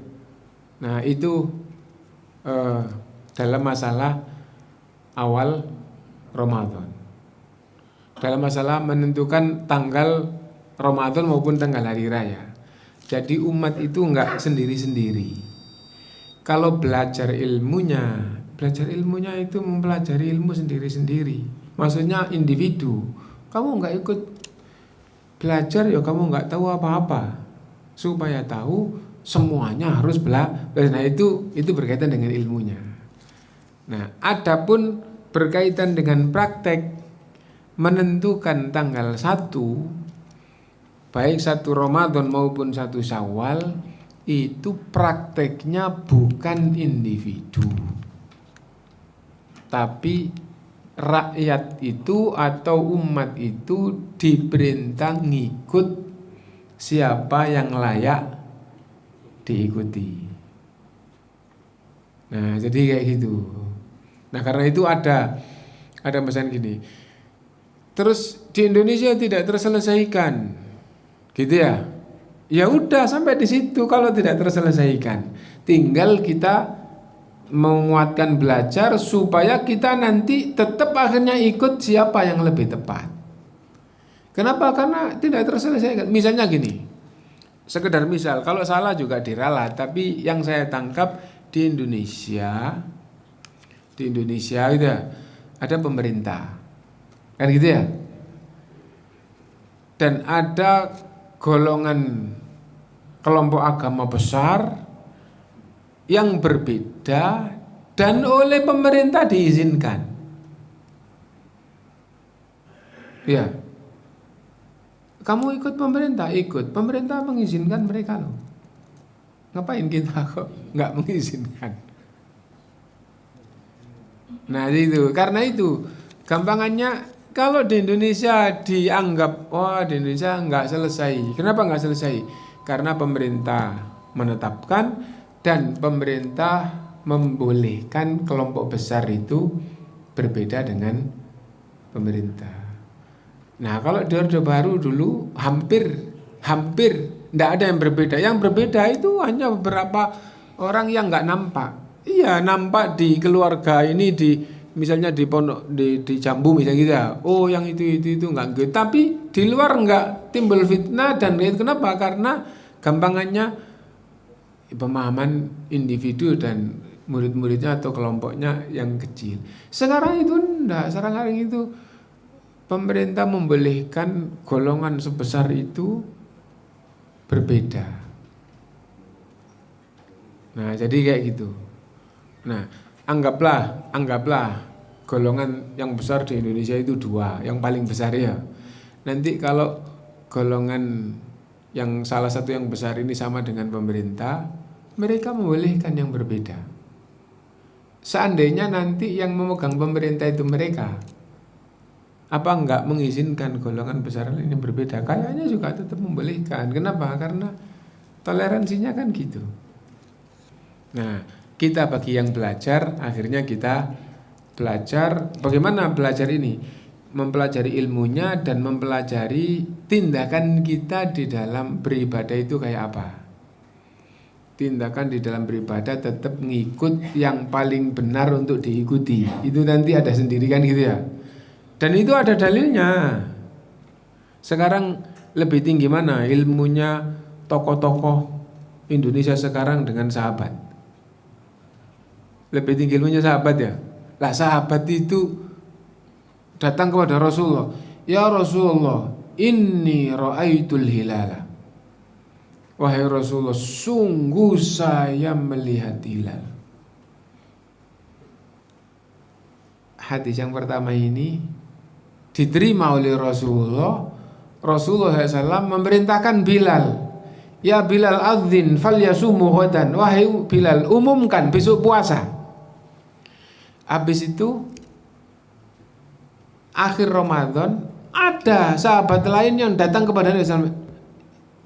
Nah, itu dalam masalah awal Ramadan. Dalam masalah menentukan tanggal Ramadan maupun tanggal hari raya. Jadi umat itu enggak sendiri-sendiri. Kalau belajar ilmunya itu mempelajari ilmu sendiri-sendiri. Maksudnya individu. Kamu enggak ikut belajar ya kamu enggak tahu apa-apa. Supaya tahu semuanya harus belajar. Nah, itu berkaitan dengan ilmunya. Nah, adapun berkaitan dengan praktek menentukan tanggal 1 baik 1 Ramadan maupun 1 Syawal, itu prakteknya bukan individu, tapi rakyat itu atau umat itu diperintah ngikut siapa yang layak diikuti. Nah, jadi kayak gitu. Nah, karena itu ada pesan gini. Terus di Indonesia tidak terselesaikan. Gitu ya. Ya udah sampai di situ kalau tidak terselesaikan. Tinggal kita menguatkan belajar supaya kita nanti tetap akhirnya ikut siapa yang lebih tepat. Kenapa? Karena tidak terselesaikan. Misalnya gini. Sekedar misal, kalau salah juga diralat, tapi yang saya tangkap di Indonesia gitu ya, ada pemerintah. Kan gitu ya? Dan ada golongan kelompok agama besar yang berbeda dan oleh pemerintah diizinkan. Ya. Kamu ikut pemerintah, ikut. Pemerintah mengizinkan mereka loh. Ngapain kita kok nggak mengizinkan? Nah itu, karena itu gampangannya kalau di Indonesia dianggap di Indonesia nggak selesai. Kenapa nggak selesai? Karena pemerintah menetapkan dan pemerintah membolehkan kelompok besar itu berbeda dengan pemerintah. Nah, kalau di Orde Baru dulu hampir nggak ada yang berbeda. Yang berbeda itu hanya beberapa orang yang nggak nampak. Iya, nampak di keluarga ini misalnya di pondok di Jambu misalnya gitu ya. Oh, yang itu enggak gitu. Tapi di luar enggak timbul fitnah dan kenapa? Karena gampangannya pemahaman individu dan murid-muridnya atau kelompoknya yang kecil. Sekarang itu enggak, sekarang itu pemerintah membolehkan golongan sebesar itu berbeda. Nah, jadi kayak gitu. Nah, anggaplah golongan yang besar di Indonesia itu 2, yang paling besar ya. Nanti kalau golongan yang salah satu yang besar ini sama dengan pemerintah, mereka membolehkan yang berbeda. Seandainya nanti yang memegang pemerintah itu mereka, apa enggak mengizinkan golongan besar ini berbeda? Kayaknya juga tetap membolehkan. Kenapa? Karena toleransinya kan gitu. Nah, kita bagi yang belajar, akhirnya kita belajar bagaimana belajar ini, mempelajari ilmunya dan mempelajari tindakan kita di dalam beribadah itu kayak apa. Tindakan di dalam beribadah tetap ngikut yang paling benar untuk diikuti. Itu nanti ada sendiri kan gitu ya. Dan itu ada dalilnya. Sekarang lebih tinggi mana ilmunya tokoh-tokoh Indonesia sekarang dengan sahabat? Lebih tinggi ilmunya sahabat ya. Lah sahabat itu datang kepada Rasulullah, ya Rasulullah, inni ra'aitul hilala. Wahai Rasulullah, sungguh saya melihat hilal. Hadis yang pertama ini diterima oleh Rasulullah. Rasulullah SAW memerintahkan Bilal, ya Bilal adzin falyasumu ghadan. Wahai Bilal, umumkan besok puasa. Habis itu akhir Ramadan ada sahabat lain yang datang kepada Nabi SAW.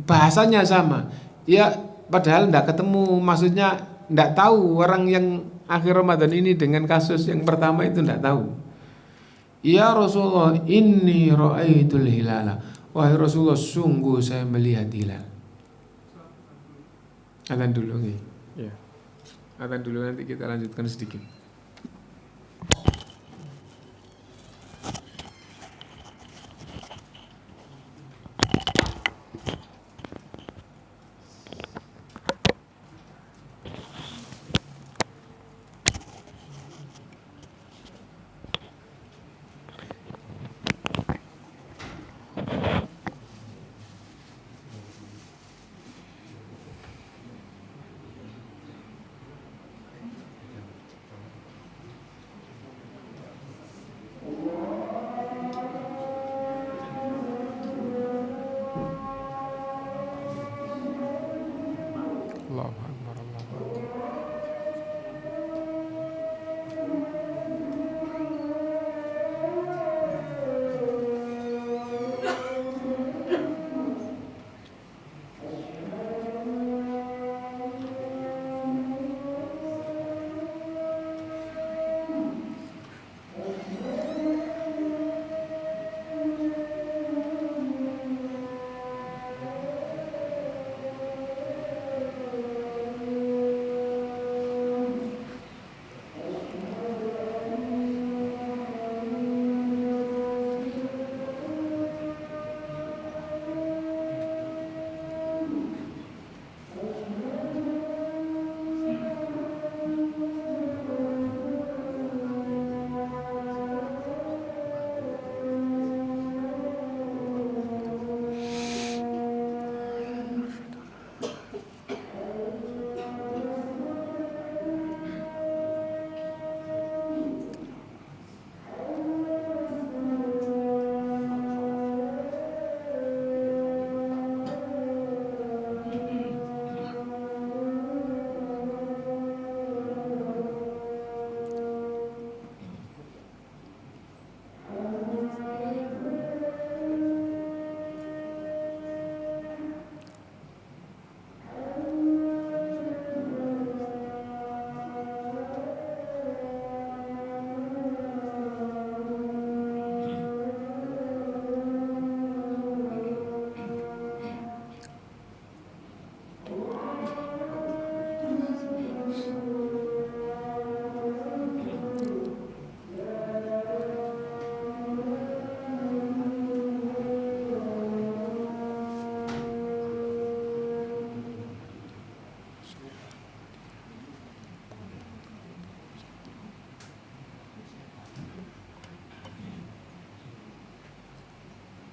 bahasanya sama. Ya padahal tidak ketemu, maksudnya tidak tahu orang yang akhir Ramadan ini dengan kasus yang pertama itu tidak tahu. Ya Rasulullah, inni ra'aitul hilala. Wahai Rasulullah, sungguh saya melihat hilal. Adzan dulu nih. Ya. Adzan dulu, nanti kita lanjutkan sedikit. Allahu Akbar, Allahu Akbar.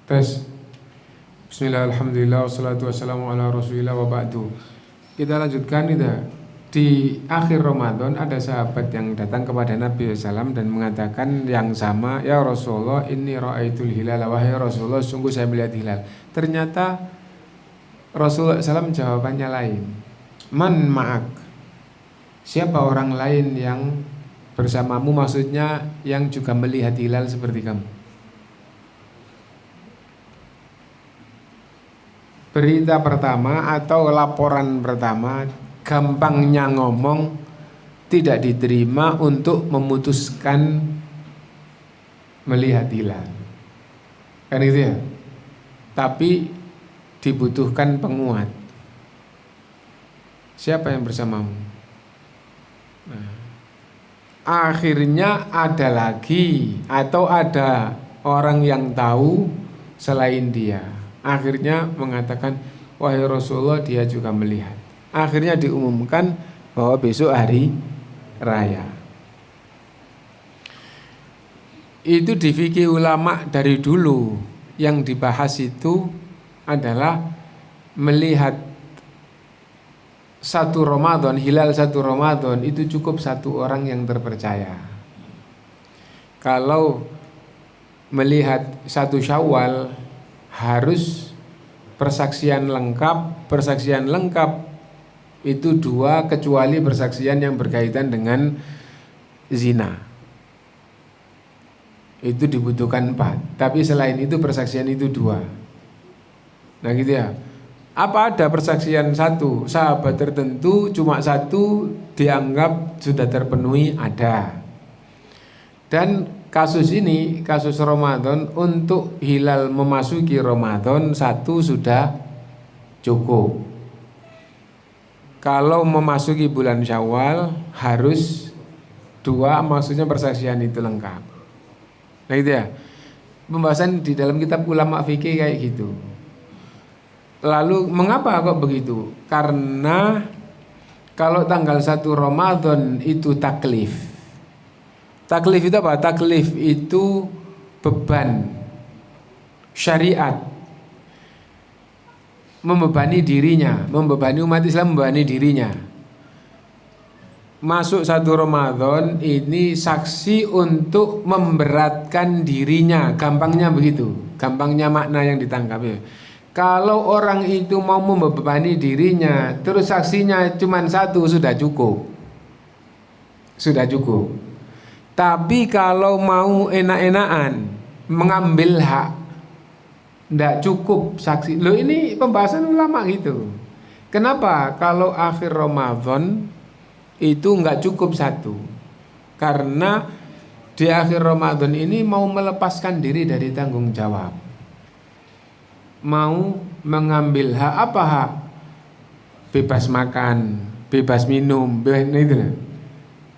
Tes. Bismillah, alhamdulillah, wassalatu wassalamu ala rasulillah wa ba'du. Kita lanjutkan itu. Di akhir Ramadan ada sahabat yang datang kepada Nabi SAW dan mengatakan yang sama, ya Rasulullah, inni ra'aitul hilal. Wahai Rasulullah, sungguh saya melihat hilal. Ternyata Rasulullah SAW jawabannya lain. Man ma'ak? Siapa orang lain yang bersamamu, maksudnya yang juga melihat hilal seperti kamu? Berita pertama atau laporan pertama, gampangnya ngomong tidak diterima untuk memutuskan melihat hilal, kan gitu ya. Tapi dibutuhkan penguat. Siapa yang bersamamu? Nah, akhirnya ada lagi atau ada orang yang tahu selain dia. Akhirnya mengatakan, wahai Rasulullah, dia juga melihat. Akhirnya diumumkan bahwa besok hari raya. Itu di fikih ulama dari dulu yang dibahas itu adalah melihat satu Ramadan, hilal satu Ramadan itu cukup satu orang yang terpercaya. Kalau melihat satu Syawal harus persaksian lengkap itu 2, kecuali persaksian yang berkaitan dengan zina, itu dibutuhkan 4. Tapi selain itu persaksian itu 2. Nah gitu ya. Apa ada persaksian satu sahabat tertentu cuma satu dianggap sudah terpenuhi? Ada. Dan kasus ini, kasus Ramadan, untuk hilal memasuki Ramadan satu sudah cukup. Kalau memasuki bulan Syawal harus dua, maksudnya persaksian itu lengkap. Nah itu ya, pembahasan di dalam kitab ulama fikih kayak gitu. Lalu mengapa kok begitu? Karena kalau tanggal 1 Ramadan itu taklif. Taklif itu apa? Taklif itu beban syariat, membebani dirinya, membebani umat Islam, membebani dirinya. Masuk 1 Ramadan ini saksi untuk memberatkan dirinya, gampangnya begitu, gampangnya makna yang ditangkap ya. Kalau orang itu mau membebani dirinya, terus saksinya cuma satu sudah cukup, sudah cukup. Tapi kalau mau enak-enakan mengambil hak, tidak cukup saksi. Loh ini pembahasan ulama gitu. Kenapa kalau akhir Ramadan itu nggak cukup satu? Karena di akhir Ramadan ini mau melepaskan diri dari tanggung jawab, mau mengambil hak apa hak? Bebas makan, bebas minum, itu.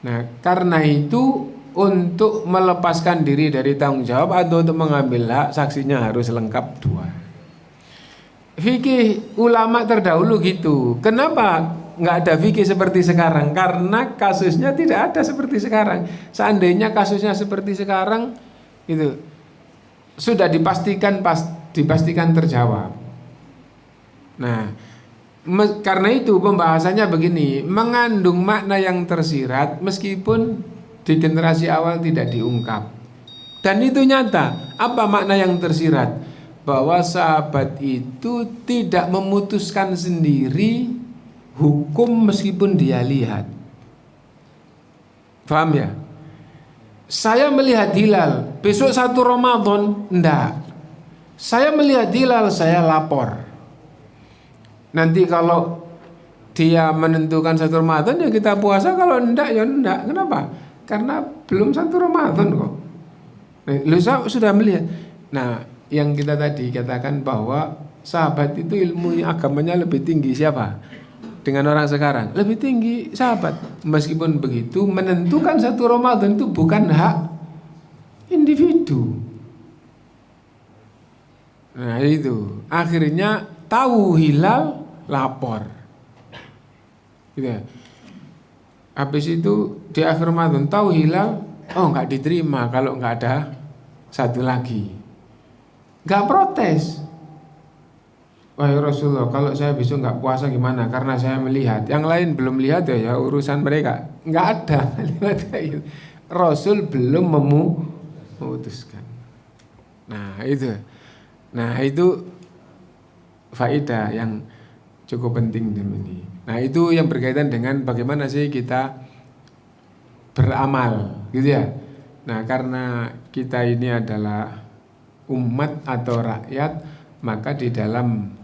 Nah karena itu untuk melepaskan diri dari tanggung jawab atau untuk mengambil hak, saksinya harus lengkap dua. Fikih ulama terdahulu gitu. Kenapa nggak ada fikih seperti sekarang? Karena kasusnya tidak ada seperti sekarang. Seandainya kasusnya seperti sekarang, itu sudah dipastikan terjawab. Nah, karena itu pembahasannya begini, mengandung makna yang tersirat meskipun di generasi awal tidak diungkap. Dan itu nyata. Apa makna yang tersirat? Bahwa sahabat itu tidak memutuskan sendiri hukum meskipun dia lihat. Paham ya? Saya melihat hilal, besok 1 Ramadan, enggak. Saya melihat hilal, saya lapor. Nanti kalau dia menentukan 1 Ramadan ya kita puasa, kalau enggak ya enggak. Kenapa? Karena belum 1 Ramadan kok. Lu sudah melihat. Nah, yang kita tadi katakan bahwa sahabat itu ilmu agamanya lebih tinggi siapa? Dengan orang sekarang lebih tinggi sahabat. Meskipun begitu, menentukan 1 Ramadan itu bukan hak individu. Nah itu akhirnya tahu hilal, lapor gitu. Habis itu di akhir Ramadan tahu hilal, oh nggak diterima kalau nggak ada satu lagi, nggak protes. Wahai Rasulullah, kalau saya besok nggak puasa gimana? Karena saya melihat, yang lain belum lihat ya urusan mereka. Nggak ada. Rasul belum memutuskan. Nah itu faedah yang cukup penting di sini. Nah itu yang berkaitan dengan bagaimana sih kita beramal, gitu ya. Nah karena kita ini adalah umat atau rakyat, maka di dalam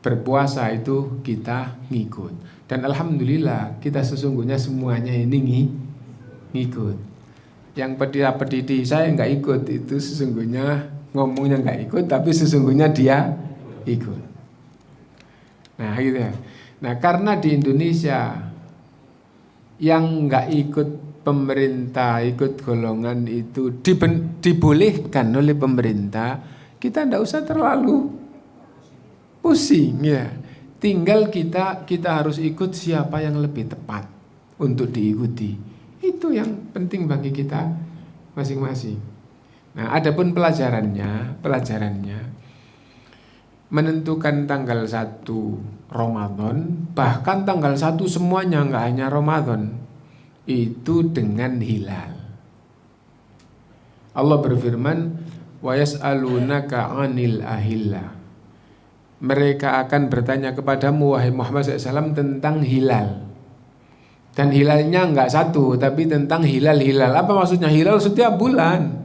berpuasa itu kita ngikut. Dan alhamdulillah kita sesungguhnya semuanya ini ngikut. Yang pedidi saya nggak ikut itu sesungguhnya ngomongnya nggak ikut, tapi sesungguhnya dia ikut. Nah gitu ya. Nah karena di Indonesia yang nggak ikut pemerintah, ikut golongan itu dibolehkan oleh pemerintah, kita nggak usah terlalu pusing ya. Tinggal kita harus ikut siapa yang lebih tepat untuk diikuti. Itu yang penting bagi kita masing-masing. Nah, adapun pelajarannya menentukan tanggal 1 Ramadan, bahkan tanggal 1 semuanya, enggak hanya Ramadan, itu dengan hilal. Allah berfirman, wa yas'alunaka 'anil ahillah. Mereka akan bertanya kepadamu wahai Muhammad SAW tentang hilal. Dan hilalnya enggak satu, tapi tentang hilal-hilal. Apa maksudnya hilal? Setiap bulan.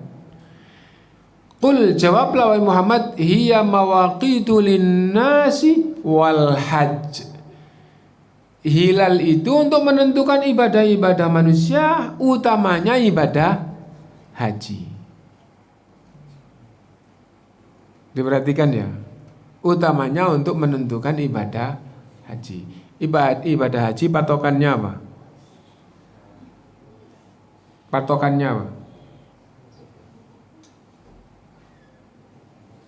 Qul jawablah wahai Muhammad, hiya mawaqitu linnasi wal hajj. Hilal itu untuk menentukan ibadah-ibadah manusia, utamanya ibadah haji. Diperhatikan ya, utamanya untuk menentukan ibadah haji. Ibadah haji patokannya apa? Patokannya apa?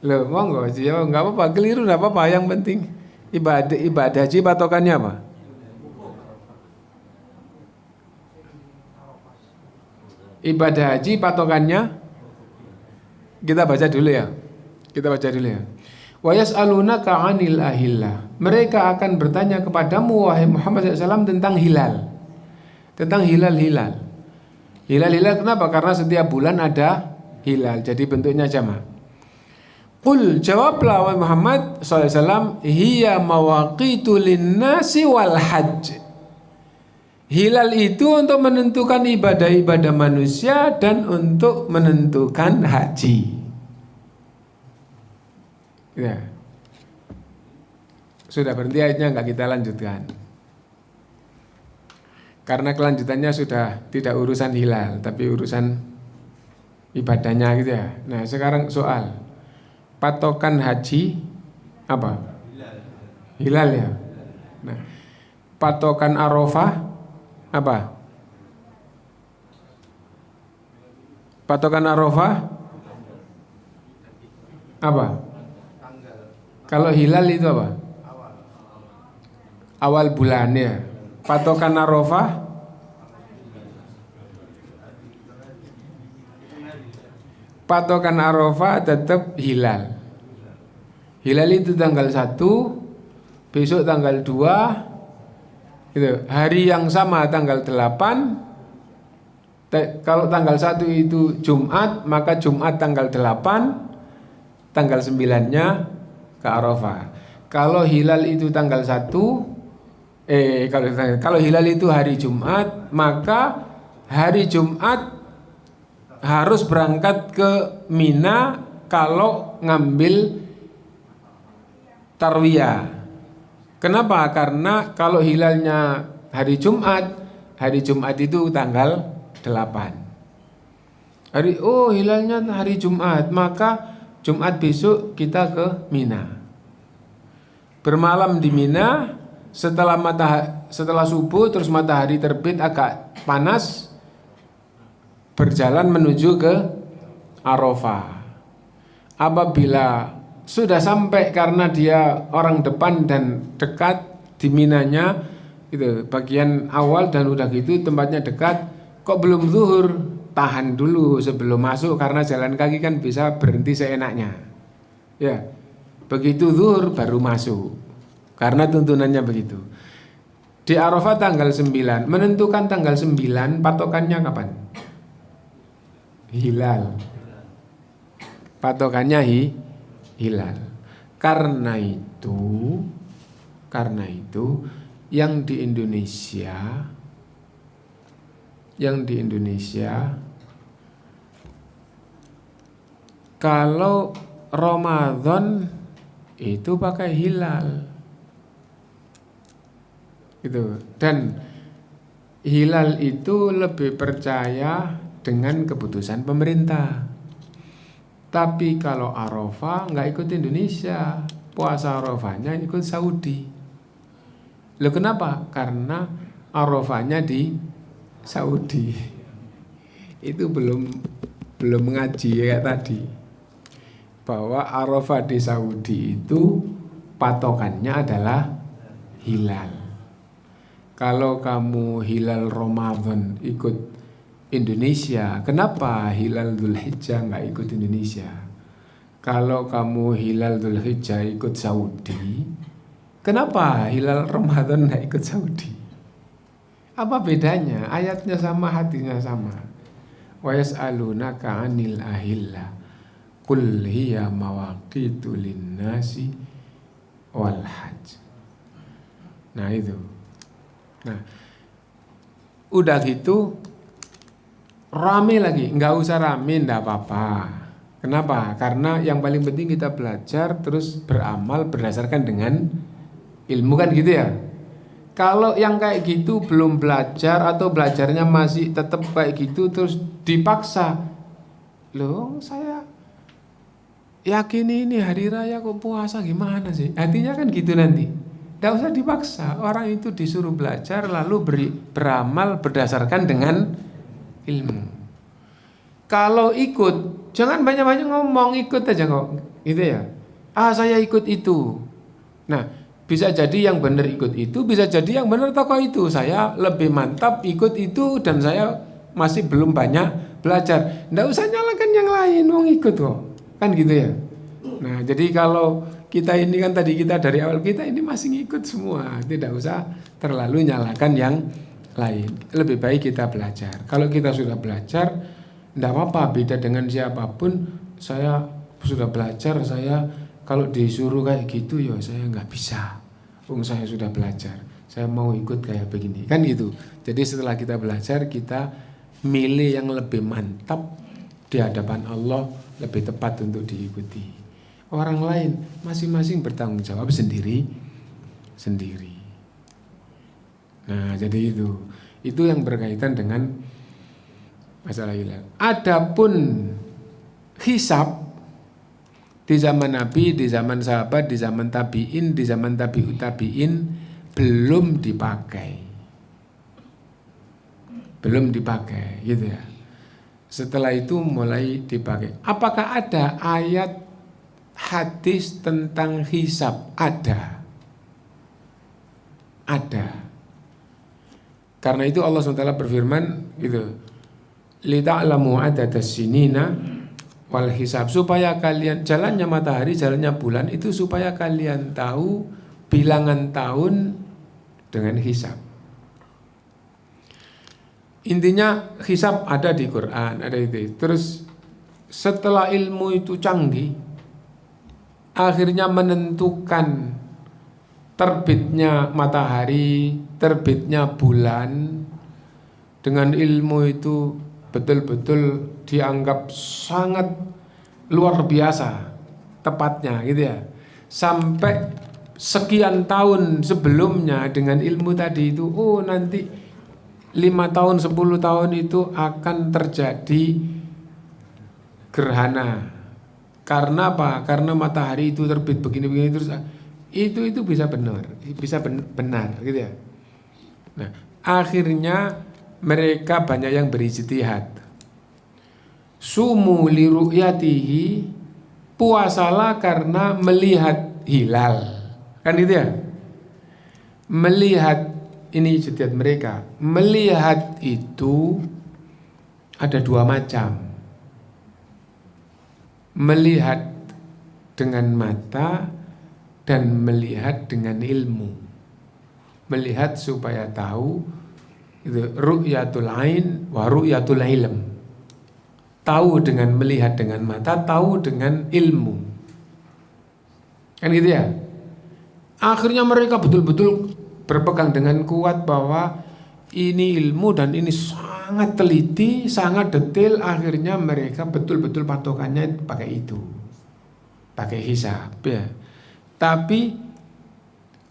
Loh, monggo jawab, nggak apa-apa, keliru nggak apa-apa, yang penting ibadah haji patokannya apa? Ibadah haji patokannya, kita baca dulu ya. Wa yas'alunaka 'anil ahillah. Mereka akan bertanya kepadamu wahai Muhammad SAW tentang hilal. Tentang hilal-hilal. Hilal-hilal kenapa? Karena setiap bulan ada hilal, jadi bentuknya jamak. Qul jawablah wahai Muhammad SAW, hiya mawaqitu linnasi wal hajj. Hilal itu untuk menentukan ibadah-ibadah manusia dan untuk menentukan haji. Ya. Sudah berhenti ayatnya, nggak kita lanjutkan. Karena kelanjutannya sudah tidak urusan hilal, tapi urusan ibadahnya gitu ya. Nah sekarang soal patokan haji apa? Hilal ya. Nah, patokan Arafah apa? Patokan Arafah apa? Kalau hilal itu apa? Awal bulan ya. Patokan Arafah tetap hilal. Hilal itu tanggal 1, besok tanggal 2. Gitu. Hari yang sama tanggal 8. Kalau tanggal 1 itu Jumat, maka Jumat tanggal 8, tanggal 9-nya ke Arafah. Kalau hilal itu tanggal 1, kalau hilal itu hari Jumat, maka hari Jumat harus berangkat ke Mina kalau ngambil tarwiyah. Kenapa? Karena kalau hilalnya hari Jumat itu tanggal 8. Hilalnya hari Jumat, maka Jumat besok kita ke Mina. Bermalam di Mina, setelah subuh terus matahari terbit agak panas, berjalan menuju ke Arafah. Apabila sudah sampai karena dia orang depan dan dekat di Minanya, itu bagian awal dan udah gitu tempatnya dekat, kok belum zuhur, tahan dulu sebelum masuk karena jalan kaki kan bisa berhenti seenaknya. Ya, begitu zuhur baru masuk. Karena tuntunannya begitu. Di Arafah tanggal 9, menentukan tanggal 9 patokannya kapan? Hilal. Patokannya hilal. Karena itu yang di Indonesia kalau Ramadan itu pakai hilal. Gitu. Dan hilal itu lebih percaya dengan keputusan pemerintah. Tapi kalau Arafah nggak ikut Indonesia, puasa Arafahnya ikut Saudi. Loh kenapa? Karena Arafahnya di Saudi. Itu belum ngaji kayak tadi. Bahwa Arafah di Saudi itu patokannya adalah hilal. Kalau kamu hilal Ramadan ikut Indonesia, kenapa hilal Dzulhijjah nggak ikut Indonesia? Kalau kamu hilal Dzulhijjah ikut Saudi, kenapa hilal Ramadan nggak ikut Saudi? Apa bedanya? Ayatnya sama, hatinya sama. Wa yas'alunaka 'anil ahillah qul hiya mawaqitu linnasi wal hajj. Nah itu. Nah, udah gitu rame lagi, nggak usah rame, nggak apa-apa. Kenapa? Karena yang paling penting kita belajar terus beramal berdasarkan dengan ilmu, kan gitu ya. Kalau yang kayak gitu belum belajar atau belajarnya masih tetap kayak gitu terus dipaksa, loh saya yakin ini hari raya kok puasa gimana sih? Artinya kan gitu nanti. Tidak usah dipaksa, orang itu disuruh belajar lalu beramal berdasarkan dengan ilmu. Kalau ikut, jangan banyak-banyak ngomong, ikut aja kok, gitu ya. Saya ikut itu. Nah, bisa jadi yang benar ikut itu, bisa jadi yang benar tokoh itu. Saya lebih mantap ikut itu dan saya masih belum banyak belajar. Nggak usah nyalakan yang lain, wong ikut kok, kan gitu ya. Nah, jadi kalau kita ini kan tadi kita dari awal kita ini masih ngikut semua, tidak usah terlalu nyalakan yang lain. Lebih baik kita belajar. Kalau kita sudah belajar, tidak apa-apa, beda dengan siapapun. Saya sudah belajar, saya kalau disuruh kayak gitu ya saya nggak bisa. Saya sudah belajar, saya mau ikut kayak begini, kan gitu. Jadi setelah kita belajar, kita milih yang lebih mantap di hadapan Allah, lebih tepat untuk diikuti. Orang lain masing-masing bertanggung jawab sendiri. Nah, jadi itu yang berkaitan dengan masalah hilal. Adapun hisab di zaman Nabi, di zaman sahabat, di zaman tabi'in, di zaman tabi'ut tabi'in belum dipakai, gitu ya. Setelah itu mulai dipakai. Apakah ada ayat hadis tentang hisab? Ada. Karena itu Allah SWT berfirman gitu, lita'lamu adadas sinina wal hisab, supaya kalian, jalannya matahari, jalannya bulan itu supaya kalian tahu bilangan tahun dengan hisab. Intinya hisab ada di Quran, ada itu. Terus setelah ilmu itu canggih, akhirnya menentukan terbitnya matahari, terbitnya bulan, dengan ilmu itu betul-betul dianggap sangat luar biasa tepatnya, gitu ya. Sampai sekian tahun sebelumnya dengan ilmu tadi itu, nanti 5 tahun 10 tahun itu akan terjadi gerhana. Karena apa? Karena matahari itu terbit begini-begini terus itu bisa benar, gitu ya. Nah, akhirnya mereka banyak yang berijtihad. Sumu li ru'yatihi, puasalah karena melihat hilal. Kan gitu ya? Melihat, ini ijtihad mereka. Melihat itu ada 2 macam. Melihat dengan mata dan melihat dengan ilmu. Melihat supaya tahu, itu ru'yatul ain wa ru'yatul ilm. Tahu dengan melihat dengan mata, tahu dengan ilmu. Kan gitu ya? Akhirnya mereka betul-betul berpegang dengan kuat bahwa ini ilmu dan ini sangat teliti, sangat detail. Akhirnya mereka betul-betul patokannya pakai itu, pakai hisab ya. Tapi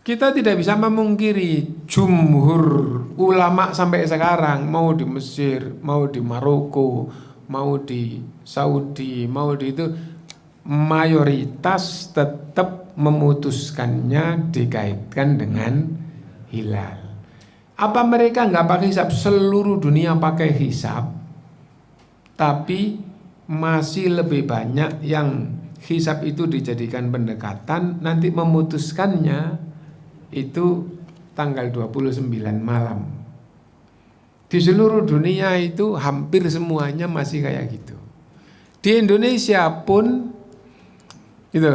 kita tidak bisa memungkiri jumhur ulama sampai sekarang, mau di Mesir, mau di Maroko, mau di Saudi, mau di itu, mayoritas tetap memutuskannya dikaitkan dengan hilal. Apa mereka nggak pakai hisab? Seluruh dunia pakai hisab, tapi masih lebih banyak yang hisab itu dijadikan pendekatan, nanti memutuskannya itu tanggal 29 malam. Di seluruh dunia itu hampir semuanya masih kayak gitu. Di Indonesia pun itu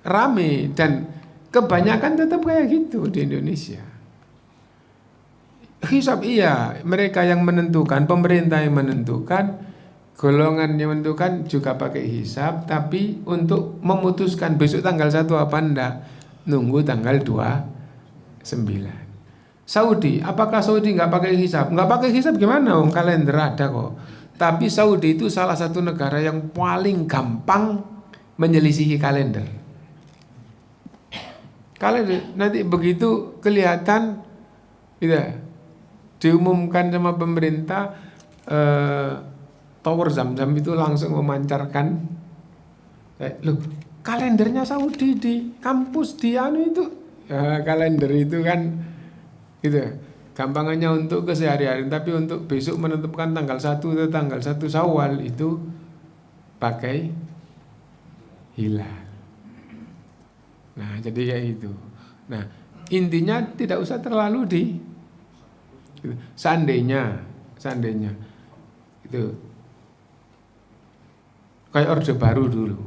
rame dan kebanyakan tetap kayak gitu di Indonesia. Hisab iya, mereka yang menentukan, pemerintah yang menentukan, golongan yang menentukan juga pakai hisab, tapi untuk memutuskan besok tanggal 1 apa enggak, nunggu tanggal 29. Saudi, apakah Saudi nggak pakai hisab? Nggak pakai hisab gimana? Kalender ada kok. Tapi Saudi itu salah satu negara yang paling gampang menyelisihi kalender. Kalender nanti begitu kelihatan, gitu, diumumkan sama pemerintah, tower Zam-Zam itu langsung memancarkan, loh, kalendernya Saudi di kampus di anu itu, ya, kalender itu kan, gitu. Gampangannya untuk keseharian, tapi untuk besok menentukan tanggal 1 atau tanggal 1 Syawal itu pakai hilal. Nah, jadi kayak itu. Nah, intinya tidak usah terlalu seandainya itu kayak Orde Baru dulu.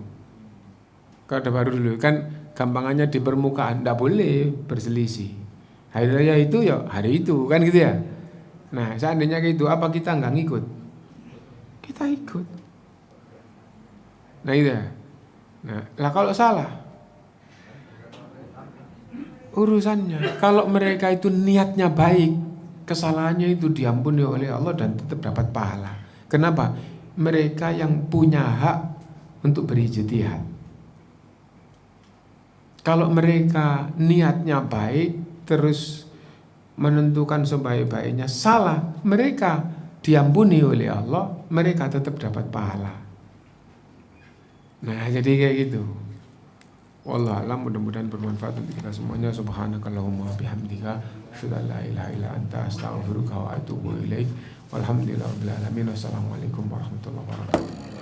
Kayak Orde Baru dulu kan gampangannya di permukaan, tidak boleh berselisih. Hari raya itu ya hari itu kan gitu ya. Nah, seandainya kayak itu, apa kita nggak ngikut? Kita ikut. Nah itu ya. Nah, kalau salah urusannya. Kalau mereka itu niatnya baik, kesalahannya itu diampuni oleh Allah dan tetap dapat pahala. Kenapa? Mereka yang punya hak untuk berijtihad. Kalau mereka niatnya baik, terus menentukan sebaik-baiknya, salah, mereka diampuni oleh Allah, mereka tetap dapat pahala. Nah, jadi kayak gitu. Wallahu a'lam, mudah-mudahan bermanfaat untuk kita semuanya. Subhanakallahumma bihamdika, asyhadu an la ilaha illa anta, astaghfiruka wa atubu ilaik. Walhamdulillahirabbil alamin. Wassalamualaikum warahmatullahi wabarakatuh.